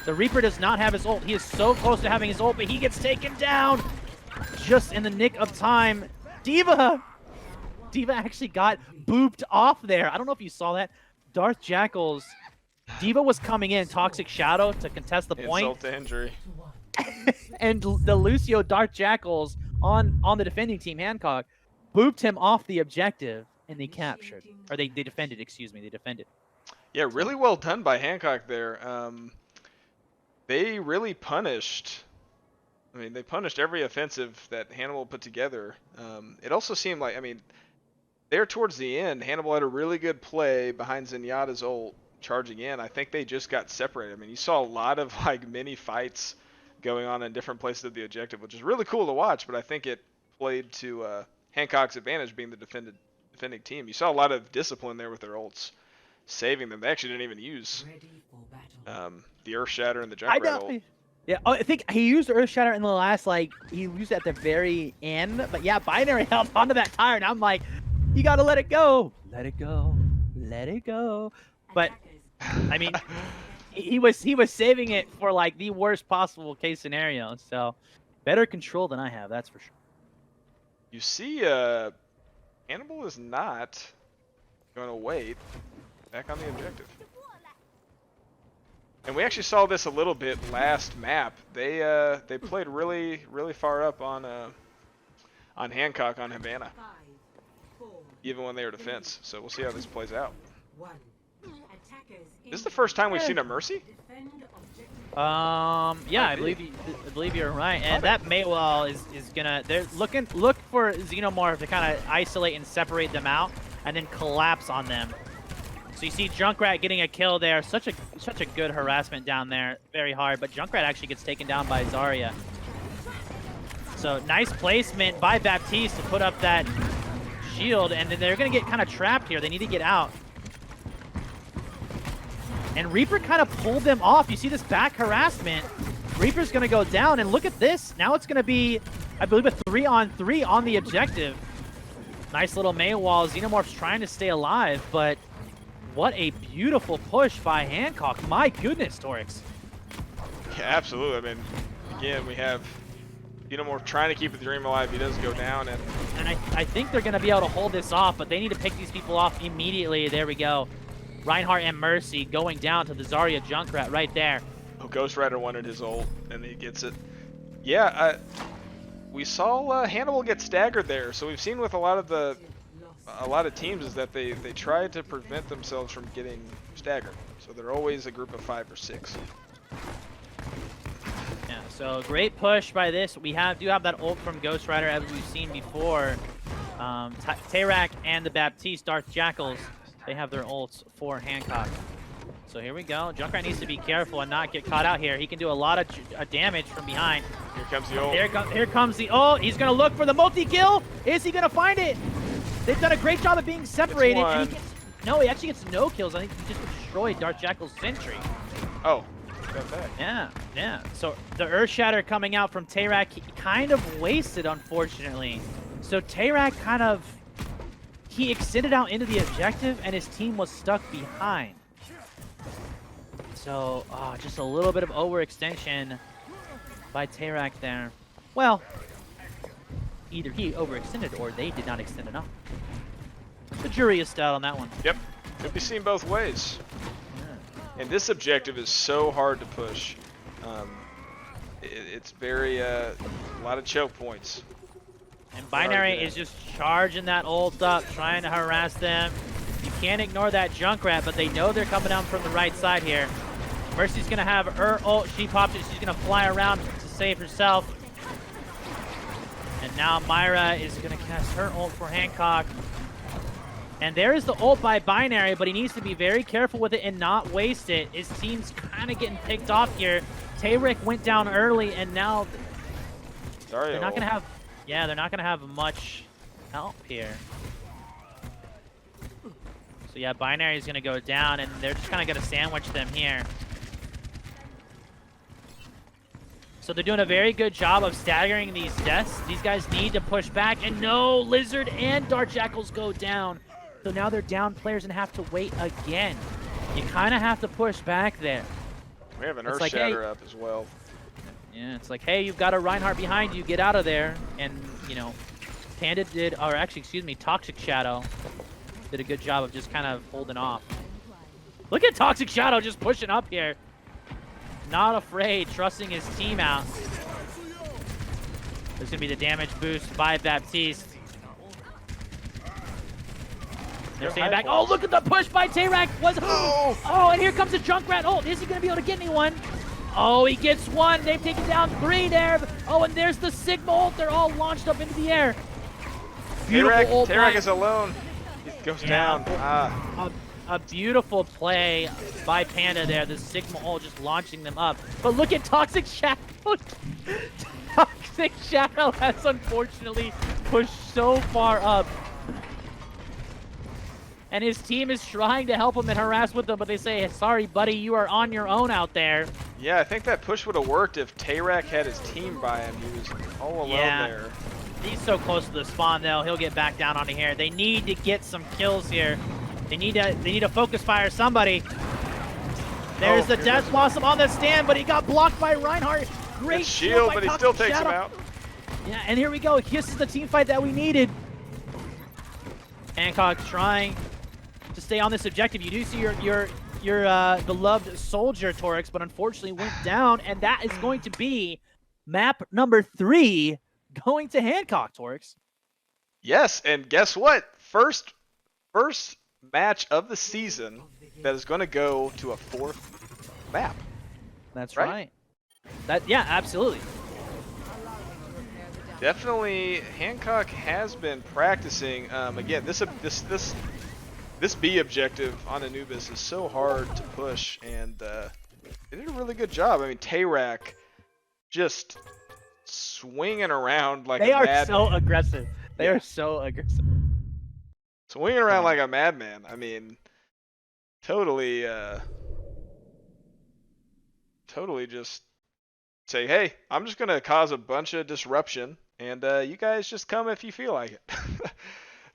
The Reaper does not have his ult. He is so close to having his ult, but he gets taken down just in the nick of time. Diva actually got booped off there. I don't know if you saw that. Darth Jackals, Diva was coming in, Toxic Shadow, to contest the point. Insult to injury. And the Lucio Darth Jackals on the defending team, Hancock, booped him off the objective, and they captured. Or they defended, excuse me, they defended. Yeah, really well done by Hancock there. They really punished. I mean, they punished every offensive that Hannibal put together. It also seemed like, I mean, there towards the end, Hannibal had a really good play behind Zenyatta's ult charging in. I think they just got separated. I mean, you saw a lot of like mini fights going on in different places of the objective, which is really cool to watch, but I think it played to Hancock's advantage being the defending team. You saw a lot of discipline there with their ults, saving them. They actually didn't even use the Earth Shatter and the Junkrat ult. Yeah, I think he used Earth Shatter in the last, like, he used it at the very end. But yeah, Binary held onto that tire, and I'm like, you gotta let it go. Let it go. Let it go. But, I mean, he was saving it for, like, the worst possible case scenario. So, better control than I have, that's for sure. You see, Hannibal is not going to wait back on the objective. And we actually saw this a little bit last map. They played really far up on Hancock on Havana, 5, 4, even when they were defense. So we'll see how this plays out. 1. Attackers This is the first time we've seen a Mercy. defend objective. Yeah, I believe you're right. And that Maywell is gonna look for Xenomorph to kind of isolate and separate them out, and then collapse on them. So you see Junkrat getting a kill there. Such a good harassment down there. Very hard, but Junkrat actually gets taken down by Zarya. So nice placement by Baptiste to put up that shield, and then they're gonna get kind of trapped here. They need to get out. And Reaper kind of pulled them off. You see this back harassment. Reaper's going to go down, and look at this. Now it's going to be, I believe, a 3-on-3 on the objective. Nice little Maywall. Xenomorph's trying to stay alive, but what a beautiful push by Hancock. My goodness, Torix. Yeah, absolutely. I mean, again, we have Xenomorph trying to keep the dream alive. He does go down, and I think they're going to be able to hold this off, but they need to pick these people off immediately. There we go. Reinhardt and Mercy going down to the Zarya Junkrat right there. oh, Ghost Rider wanted his ult, and he gets it. Yeah, we saw Hannibal get staggered there. So we've seen with a lot of teams is that they try to prevent themselves from getting staggered. So they're always a group of 5 or 6. So great push by this. We do have that ult from Ghost Rider as we've seen before. Tayrak and the Baptiste, Darth Jackals, they have their ults for Hancock. So here we go. Junkrat needs to be careful and not get caught out here. He can do a lot of damage from behind. Here comes the ult. Here comes the ult. He's going to look for the multi-kill. Is he going to find it? They've done a great job of being separated. And he actually gets no kills. I think he just destroyed Darth Jackal's sentry. Oh, got that. Yeah. So the Earth Shatter coming out from Tayrak, he kind of wasted, unfortunately. So Tayrak he extended out into the objective, and his team was stuck behind. So, just a little bit of overextension by Tayrak there. Well, either he overextended or they did not extend enough. The jury is still out on that one. Yep, could be seen both ways. Yeah. And this objective is so hard to push. It's very, a lot of choke points. And Binary is just charging that ult up, trying to harass them. You can't ignore that Junkrat, but they know they're coming down from the right side here. Mercy's going to have her ult. She pops it. She's going to fly around to save herself. And now Myra is going to cast her ult for Hancock. And there is the ult by Binary, but he needs to be very careful with it and not waste it. His team's kind of getting picked off here. Tayrik went down early, and now they're not going to have... Yeah, they're not going to have much help here. So yeah, Binary is going to go down, and they're just kind of going to sandwich them here. So they're doing a very good job of staggering these deaths. These guys need to push back, and no, Lizard and Dark Jackals go down. So now they're down players and have to wait again. You kind of have to push back there. We have an Earth Shatter up as well. Yeah, it's like, hey, you've got a Reinhardt behind you, get out of there. And, you know, Panda did, or actually, excuse me, Toxic Shadow did a good job of just kind of holding off. Look at Toxic Shadow just pushing up here. Not afraid, trusting his team out. There's going to be the damage boost by Baptiste. They're staying back. Oh, look at the push by Tayrak. Oh, and here comes the Junkrat ult. Is he going to be able to get anyone? Oh, he gets one. They've taken down 3 there. Oh, and there's the Sigma ult. They're all launched up into the air. Tayrak is alone. He goes down. A beautiful play by Panda there. The Sigma ult just launching them up. But look at Toxic Shadow. Toxic Shadow has unfortunately pushed so far up. And his team is trying to help him and harass with them, but they say, sorry, buddy, you are on your own out there. Yeah, I think that push would have worked if Tayrak had his team by him. He was all alone there. He's so close to the spawn, though. He'll get back down onto here. They need to get some kills here. They need to focus fire somebody. There's the Death Blossom on the stand, but he got blocked by Reinhardt. Great shield, but he still takes him out. Yeah, and here we go. This is the team fight that we needed. Hancock trying to stay on this objective. You do see your beloved soldier, Torix, but unfortunately went down, and that is going to be map number 3 going to Hancock, Torix. Yes, and guess what? First match of the season that is going to go to a 4th map. That's right. Yeah, absolutely. Definitely, Hancock has been practicing. Again, this B objective on Anubis is so hard to push, and they did a really good job. I mean, Tayrak just swinging around like they are so aggressive. They are so aggressive. Swinging around like a madman. I mean, totally just say, hey, I'm just gonna cause a bunch of disruption, and you guys just come if you feel like it.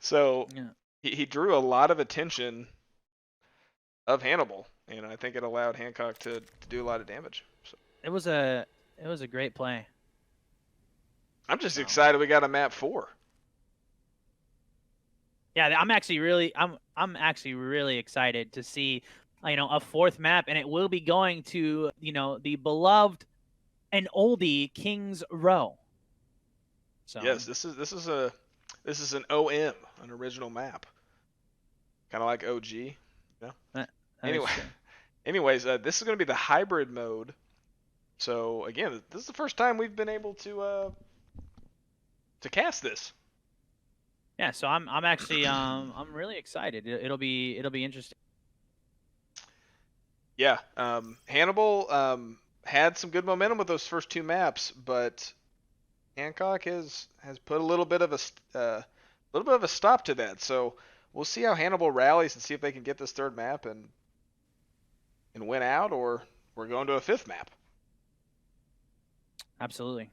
So. Yeah. He drew a lot of attention of Hannibal, and I think it allowed Hancock to do a lot of damage. So. It was a great play. I'm just excited we got a map 4. Yeah, I'm actually really excited to see a 4th map, and it will be going to the beloved and oldie Kings Row. So yes, this is an OM, an original map. Kind of like OG, you know? Anyways, this is going to be the hybrid mode So again, this is the first time we've been able to cast this. Yeah, so I'm actually I'm really excited. It'll be interesting. Yeah, Hannibal had some good momentum with those first 2 maps, but Hancock has put a little bit of a stop to that. So we'll see how Hannibal rallies and see if they can get this 3rd map and win out, or we're going to a 5th map. Absolutely.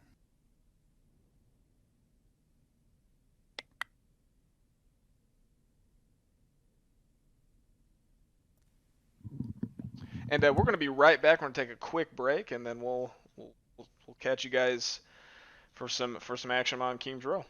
And we're going to be right back. We're going to take a quick break, and then we'll catch you guys for some action on Keem's Row.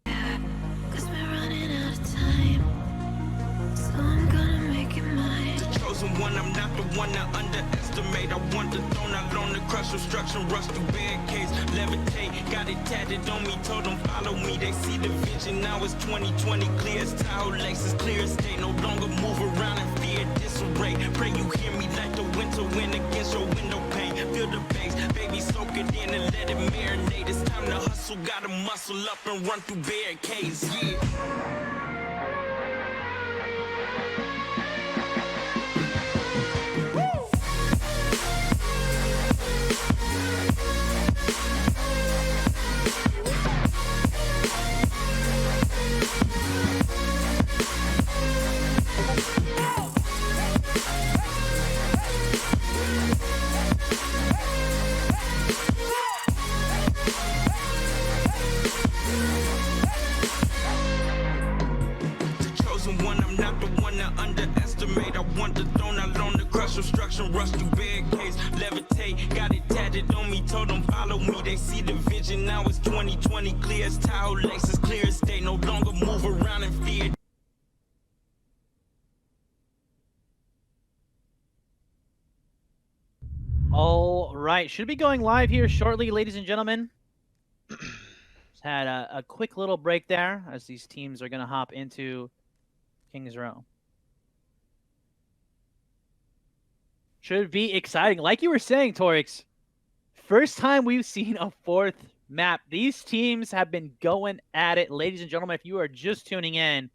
Cause we're running out of time, so I'm gonna make it mine. The chosen one, I'm not the one to underestimate. I want the throne, I learn to crush obstruction, rush through barricades, levitate. Got it tatted on me, told them follow me. They see the vision, now it's 2020, clear as Tahoe Lakes, clear as day. No longer move around in fear, disarray. Pray you hear me like the winter wind against your window pane. Feel the bass, baby, soak it in and let it marinate. It's time to hustle, gotta muscle up and run through barricades, yeah. Obstruction, rush through barricades, levitate, got it tatted on me, told them follow me, they see the vision, now it's 2020, clear as Tahoe Lakes, as clear as day, no longer move around in fear. All right, should be going live here shortly, ladies and gentlemen. Just had a quick little break there as these teams are going to hop into King's Row. Should be exciting. Like you were saying, Torix, first time we've seen a 4th map. These teams have been going at it, ladies and gentlemen. If you are just tuning in,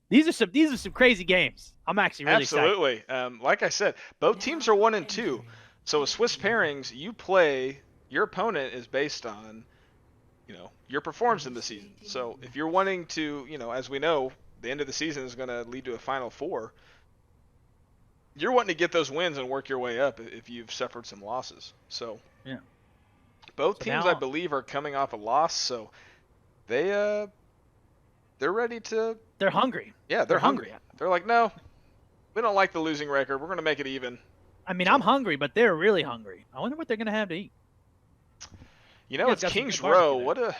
these are some crazy games. I'm actually really excited. Absolutely. Like I said, both teams are 1 and 2. So with Swiss pairings, you play. Your opponent is based on, your performance in the season. So if you're wanting to, as we know, the end of the season is going to lead to a Final 4. You're wanting to get those wins and work your way up if you've suffered some losses. So yeah, both teams, I believe, are coming off a loss, so they're ready to. They're hungry. Yeah, they're hungry. They're like, no, we don't like the losing record. We're going to make it even. I mean, I'm hungry, but they're really hungry. I wonder what they're going to have to eat. It's King's Row. What do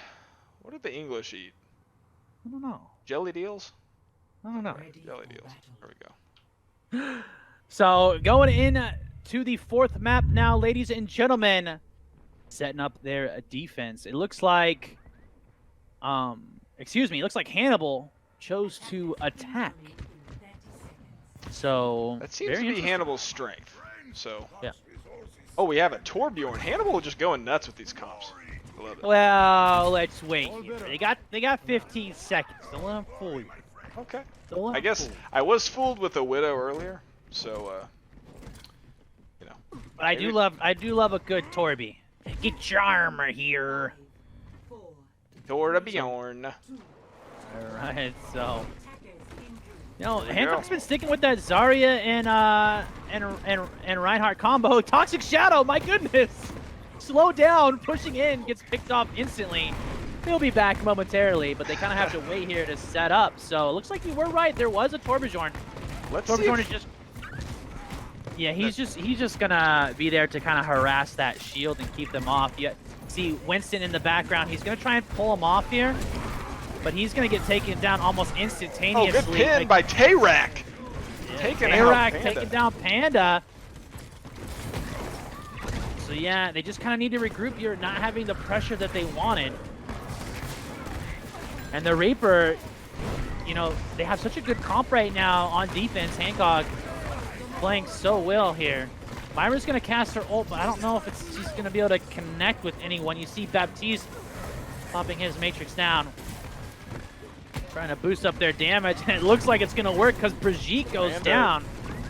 the English eat? I don't know. Jelly deals? I don't know. Jelly deals. There we go. So going in to the 4th map now, ladies and gentlemen, setting up their defense. It looks like, it looks like Hannibal chose to attack. So that seems to be Hannibal's strength. So yeah. Oh, we have a Torbjorn. Hannibal just going nuts with these comps. I love it. Well, let's wait. They got 15 seconds. Don't let them fool you. Okay. I guess I was fooled with the Widow earlier. So, But I do love a good Torby. Get your armor here. Torbjorn. All right, so Hancock's been sticking with that Zarya and Reinhardt combo. Toxic Shadow, my goodness! Slow down, pushing in, gets picked off instantly. He'll be back momentarily, but they kind of have to wait here to set up. So it looks like you were right. There was a Torbjorn. Torbjorn is just. Yeah, he's just gonna be there to kind of harass that shield and keep them off. You see Winston in the background. He's gonna try and pull him off here, but he's gonna get taken down almost instantaneously. Oh, good pin by Tayrak. Yeah, taking down Panda. So yeah, they just kind of need to regroup here, not having the pressure that they wanted. And the Reaper, they have such a good comp right now on defense. Hancock playing so well here. Myra's going to cast her ult, but I don't know if she's going to be able to connect with anyone. You see Baptiste popping his Matrix down. Trying to boost up their damage, and it looks like it's going to work because Brigitte goes down.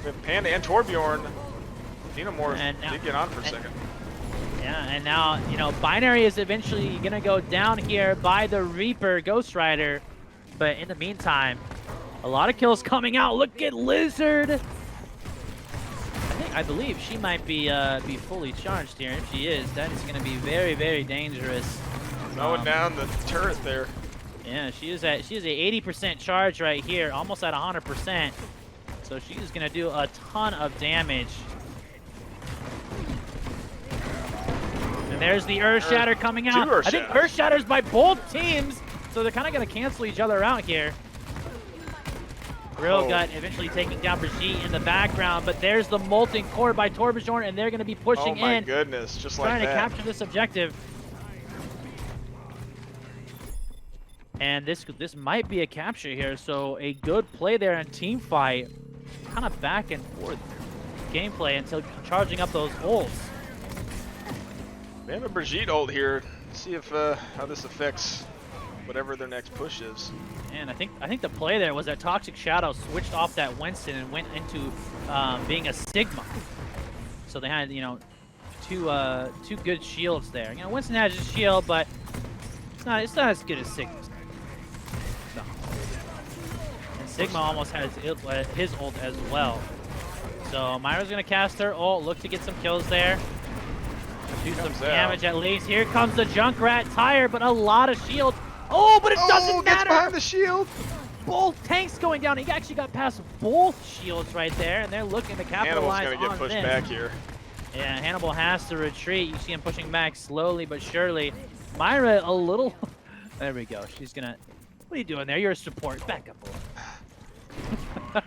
With Panda and Torbjorn, Xenomorph did get on for a second. Yeah, and now, you know, Binary is eventually going to go down here by the Reaper Ghost Rider. But in the meantime, a lot of kills coming out. Look at Lizard. I believe she might be fully charged here. If she is, that is going to be very, very dangerous. Mowing down the turret there. Yeah, she is a 80% charge right here, almost at 100%. So she's going to do a ton of damage. And there's the Earth Shatter coming out. I think Earth Shatter's by both teams, so they're kind of going to cancel each other out here. Grill Gut eventually taking down Brigitte in the background, but there's the Molten Core by Torbjorn, and they're going to be pushing in. Oh my goodness, just like that. Trying to capture this objective. And this might be a capture here, so a good play there in team fight. Kind of back and forth gameplay until charging up those ults. They have a Brigitte ult here. See if how this affects whatever their next push is. And I think the play there was that Toxic Shadow switched off that Winston and went into being a Sigma. So they had, you know, two good shields there. You know, Winston has his shield, but it's not as good as Sigma's. So. And Sigma almost has his ult as well. So Myra's gonna cast her ult, look to get some kills there. Do some damage at least. Here comes the Junkrat tire, but a lot of shield. Oh, but it doesn't matter. Gets behind the shield. Both tanks going down. He actually got past both shields right there, and they're looking to capitalize on this. Hannibal's gonna get pushed back here. Yeah, Hannibal has to retreat. You see him pushing back slowly but surely. Myra a little. There we go. She's gonna. What are you doing there? You're a support. Back up a little.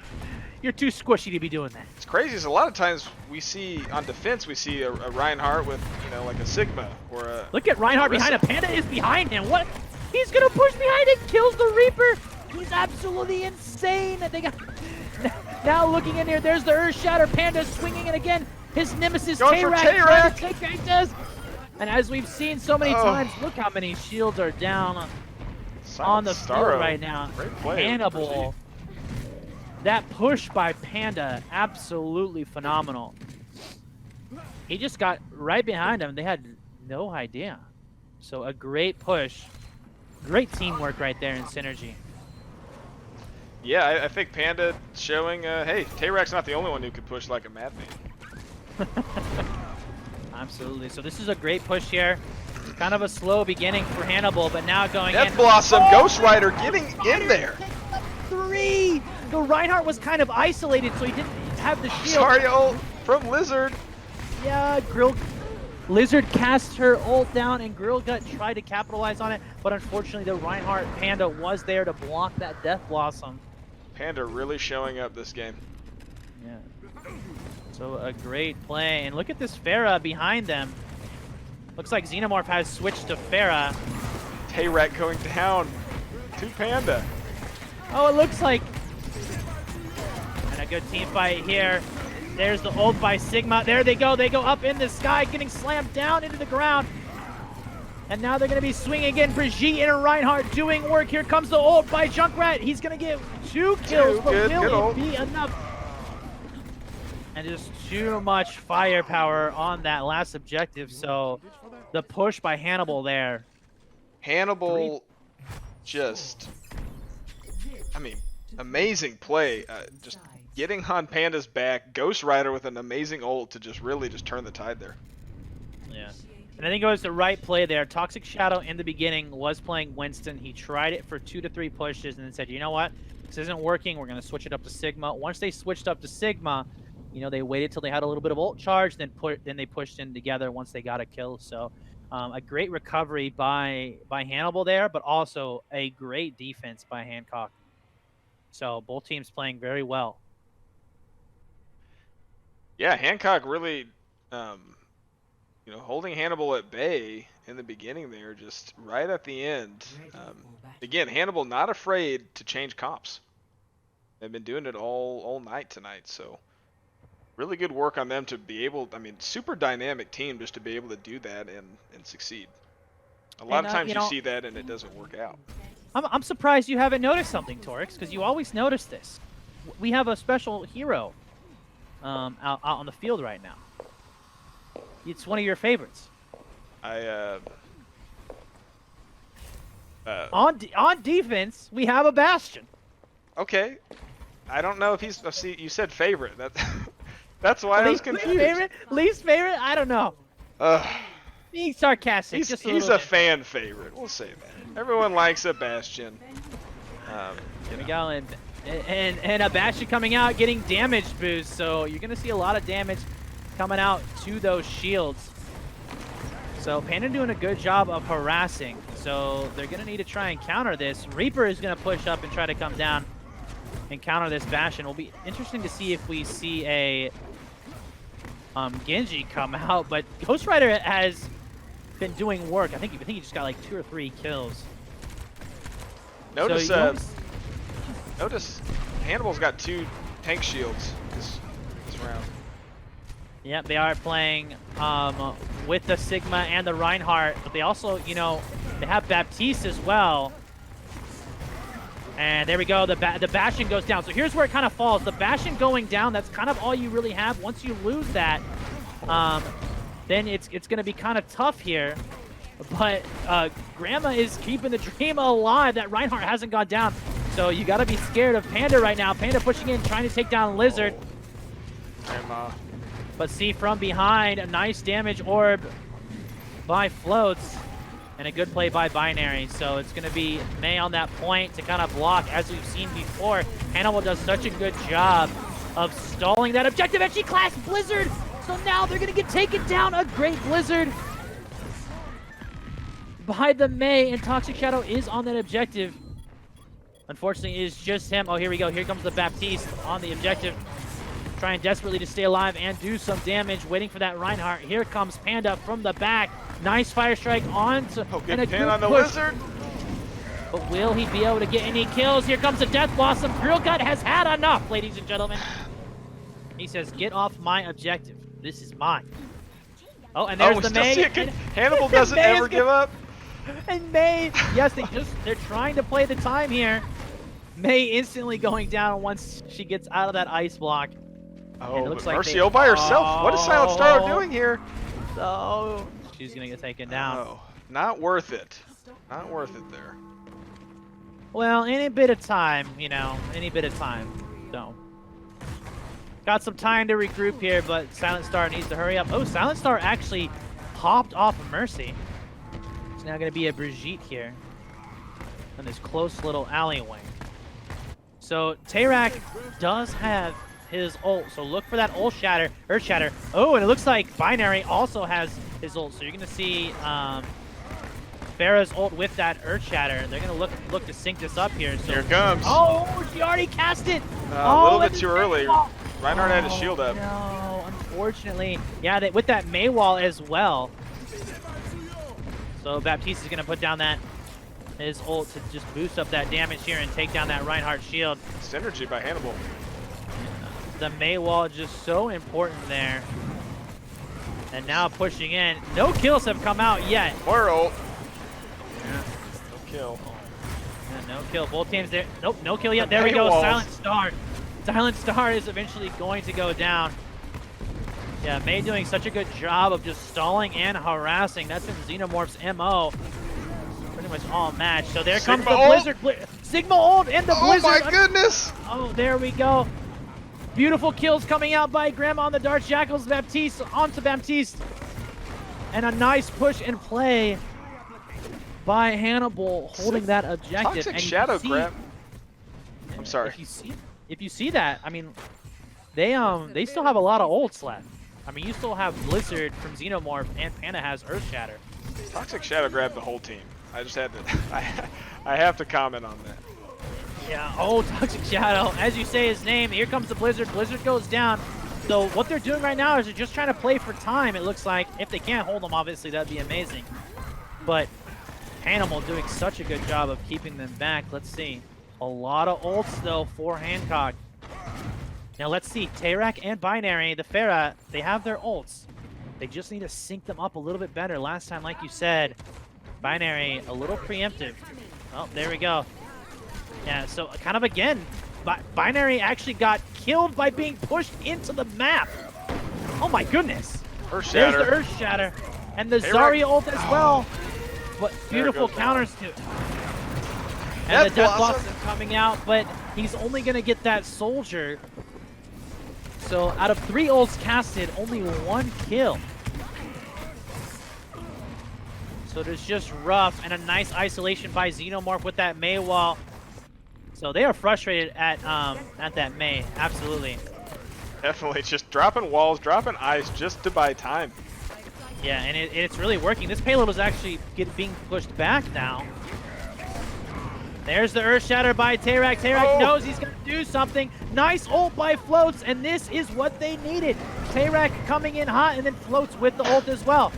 You're too squishy to be doing that. It's crazy. Is a lot of times we see on defense we see a Reinhardt with, you know, like a Sigma or a. Look at Reinhardt behind him. Panda is behind him. What? He's gonna push behind it. Kills the Reaper. He's absolutely insane. They got. Now looking in here, there's the Earth Shatter. Panda swinging it again. His nemesis T-Rex. And as we've seen so many times, look how many shields are down on the field right now. Hannibal. That push by Panda, absolutely phenomenal. He just got right behind him. They had no idea. So a great push. Great teamwork right there in synergy. Yeah, I think Panda showing, hey, T-Rex not the only one who could push like a madman. Absolutely. So this is a great push here. Kind of a slow beginning for Hannibal, but now going in. Death Blossom, Ghost Rider getting in there. 3! The Reinhardt was kind of isolated, so he didn't have the shield. Sorry, ult from Lizard. Yeah, Lizard cast her ult down, and Grill Gut tried to capitalize on it, but unfortunately the Reinhardt Panda was there to block that Death Blossom. Panda really showing up this game. Yeah. So a great play, and look at this Pharah behind them. Looks like Xenomorph has switched to Pharah. T-Rex going down to Panda. Oh, it looks like. And a good team fight here. There's the ult by Sigma. There they go. They go up in the sky, getting slammed down into the ground. And now they're going to be swinging again. Brigitte and Reinhardt doing work. Here comes the ult by Junkrat. He's going to get 2 kills, but will it be enough? And just too much firepower on that last objective. So the push by Hannibal there. Hannibal just, I mean, amazing play. Just getting on Panda's back. Ghost Rider with an amazing ult to just really just turn the tide there. Yeah. And I think it was the right play there. Toxic Shadow in the beginning was playing Winston. He tried it for 2 to 3 pushes and then said, you know what? This isn't working. We're going to switch it up to Sigma. Once they switched up to Sigma, you know, they waited till they had a little bit of ult charge, then they pushed in together once they got a kill. So a great recovery by Hannibal there, but also a great defense by Hancock. So both teams playing very well. Yeah, Hancock really, you know, holding Hannibal at bay in the beginning there, just right at the end. Again, Hannibal not afraid to change comps. They've been doing it all night tonight, so really good work on them to be able. I mean, super dynamic team just to be able to do that and succeed. A lot of times you see that and it doesn't work out. I'm surprised you haven't noticed something, Torix, because you always notice this. We have a special hero out on the field right now. It's one of your favorites. On defense, we have a Bastion. Okay. I don't know if he's. See, you said favorite. That's why I was confused. Least favorite? I don't know. Being sarcastic. He's a fan favorite. We'll say that. Everyone likes a Bastion. There we go, and a Bastion coming out getting damage boost. So you're gonna see a lot of damage coming out to those shields. So Panda doing a good job of harassing. So they're gonna need to try and counter this. Reaper is gonna push up and try to come down and counter this Bastion. Will be interesting to see if we see a Genji come out, but Ghost Rider has been doing work. I think he just got like 2 or 3 kills. Notice so notice Hannibal's got 2 tank shields this round. Yep, they are playing with the Sigma and the Reinhardt, but they also, you know, they have Baptiste as well. And there we go, the Bastion goes down. So here's where it kind of falls. The Bastion going down, that's kind of all you really have. Once you lose that, then it's going to be kind of tough here. But Grandma is keeping the dream alive. That Reinhardt hasn't gone down. So you got to be scared of Panda right now. Panda pushing in, trying to take down Lizard. Grandma. But see from behind, a nice damage orb by Floats. And a good play by Binary. So it's going to be May on that point to kind of block, as we've seen before. Hannibal does such a good job of stalling that objective, and she class Blizzard. So now they're going to get taken down. A great Blizzard by the May, and Toxic Shadow is on that objective. Unfortunately, it is just him. Oh, here we go. Here comes the Baptiste on the objective. Trying desperately to stay alive and do some damage, waiting for that Reinhardt. Here comes Panda from the back. Nice fire strike on to good pin on the Lizard. But will he be able to get any kills? Here comes the Death Blossom. Grill Gut has had enough, ladies and gentlemen. He says, get off my objective. This is mine. Oh, and there's the May. Hannibal doesn't ever give up. And May, yes, they're trying to play the time here. May instantly going down once she gets out of that ice block. Oh, it looks but like Mercio by herself. What is Silent Star doing here? So she's gonna get taken down. Oh, not worth it. Not worth it there. Well, any bit of time, you know, any bit of time. So got some time to regroup here, but Silent Star needs to hurry up. Oh, Silent Star actually popped off of Mercy. It's now gonna be a Brigitte here in this close little alleyway. So Tayrak does have his ult, so look for that ult shatter, Earth Shatter. Oh, and it looks like Binary also has his ult, so you're gonna see Farah's ult with that Earth Shatter. They're gonna look to sync this up here. So here it comes. Oh, she already cast it. A little bit too early. Reinhardt had his shield up. No, unfortunately, yeah, with that May wall as well. So Baptiste is gonna put down his ult to just boost up that damage here and take down that Reinhardt shield. Synergy by Hannibal. The May wall just so important there. And now pushing in. No kills have come out yet. More ult. Yeah. No kill. Yeah, no kill. Both teams there. Nope, no kill yet. There we go. Walls. Silent Star. Silent Star is eventually going to go down. Yeah, May doing such a good job of just stalling and harassing. That's been Xenomorph's MO. Pretty much all match. So there comes the Blizzard. Sigma ult and the Blizzard. Oh my goodness. Oh, there we go. Beautiful kills coming out by Grandma on the Dark Jackals. Baptiste onto Baptiste. And a nice push and play by Hannibal holding that objective. Toxic Shadow grab. I'm sorry. If you see that, I mean, they still have a lot of ults left. I mean, you still have Blizzard from Xenomorph, and Panda has Earth Shatter. Toxic Shadow grabbed the whole team. I just had to. I have to comment on that. Yeah, oh, Toxic Shadow. As you say his name, here comes the Blizzard. Blizzard goes down. So what they're doing right now is they're just trying to play for time, it looks like. If they can't hold them, obviously, that'd be amazing. But Hannibal doing such a good job of keeping them back. Let's see. A lot of ults, though, for Hancock. Now let's see, Tayrak and Binary, the Pharah, they have their ults. They just need to sync them up a little bit better. Last time, like you said, Binary a little preemptive. Oh, there we go. Yeah, so kind of again, Binary actually got killed by being pushed into the map. Oh my goodness. Earth There's Shatter. the Earth Shatter. And the Tayrak. Zarya ult as well. But There beautiful goes down. counters to it. And Death the Death Blossom. Blossom coming out, but he's only going to get that Soldier. So out of 3 ults casted, only 1 kill. So it is just rough, and a nice isolation by Xenomorph with that Mei wall. So they are frustrated at that Mei, absolutely. Definitely just dropping walls, dropping ice just to buy time. Yeah, and it's really working. This payload is actually being pushed back now. There's the Earth Shatter by Tayrak. Tayrak knows he's going to do something. Nice ult by Floats, and this is what they needed. Tayrak coming in hot, and then Floats with the ult as well.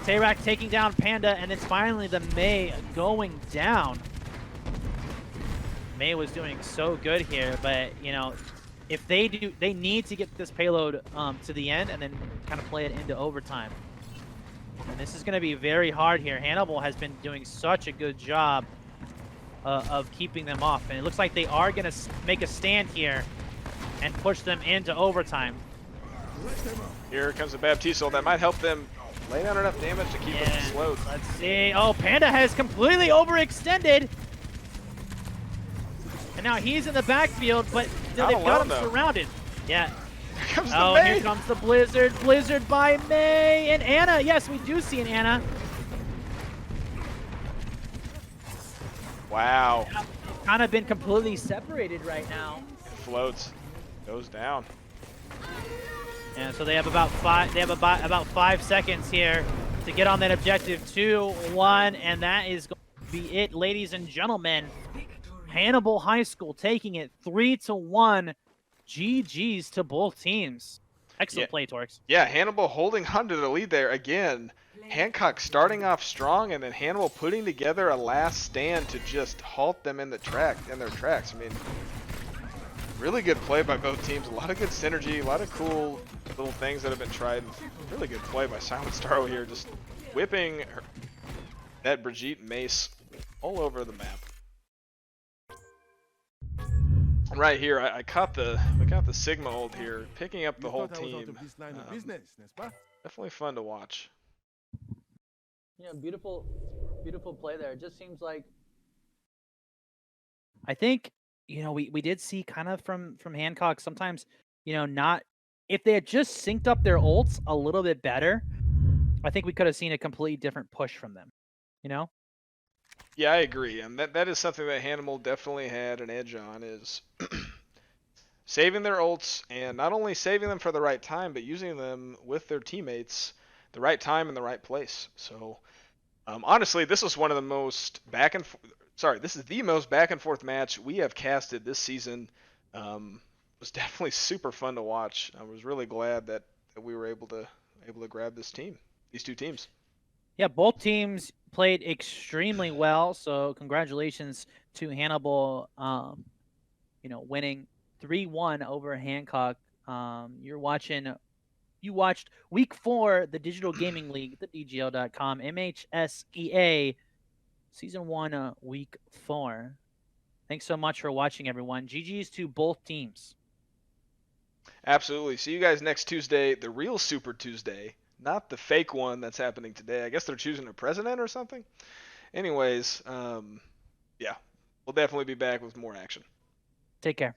Tayrak taking down Panda, and then finally the Mei going down. Mei was doing so good here, but you know, if they need to get this payload to the end and then kind of play it into overtime. And this is going to be very hard here. Hannibal has been doing such a good job of keeping them off, and it looks like they are going to make a stand here and push them into overtime. Here comes the Baptisal. That might help them lay down enough damage to keep them slowed. Let's see. Oh, Panda has completely overextended. And now he's in the backfield, but Not they've got alone, him though. surrounded. Yeah. Here comes the Oh, Mei. here comes the Blizzard. Blizzard by Mei and Anna. Yes, we do see an Anna. Wow. Kind of been completely separated right now. Floats. Goes down. And so they have about 5 seconds here to get on that objective. 2-1, and that is going to be it, ladies and gentlemen. Hannibal High School taking it 3-1. GG's to both teams. Excellent play, Torx. Yeah, Hannibal holding on to the lead there again. Hancock starting off strong, and then Hannibal putting together a last stand to just halt them in their tracks. I mean, really good play by both teams. A lot of good synergy, a lot of cool little things that have been tried. Really good play by Silent Starro here, just whipping that Brigitte Mace all over the map. Right here, I caught the Sigma ult here, picking up the whole team. Definitely fun to watch. Yeah, beautiful play there. It just seems like, I think, you know, we did see kind of from Hancock sometimes, you know, not, if they had just synced up their ults a little bit better, I think we could have seen a completely different push from them, you know? Yeah, I agree, and that is something that Hannibal definitely had an edge on, is saving their ults, and not only saving them for the right time, but using them with their teammates the right time and the right place. So honestly, this is one of the most this is the most back and forth match we have casted this season. It was definitely super fun to watch. I was really glad that we were able to grab these two teams. Yeah, both teams played extremely well, so congratulations to Hannibal, you know, winning 3-1 over Hancock. You watched Week 4, the Digital Gaming League, the DGL.com, MHSEA, Season 1, Week 4. Thanks so much for watching, everyone. GG's to both teams. Absolutely. See you guys next Tuesday, the real Super Tuesday, not the fake one that's happening today. I guess they're choosing a president or something. Anyways, yeah, we'll definitely be back with more action. Take care.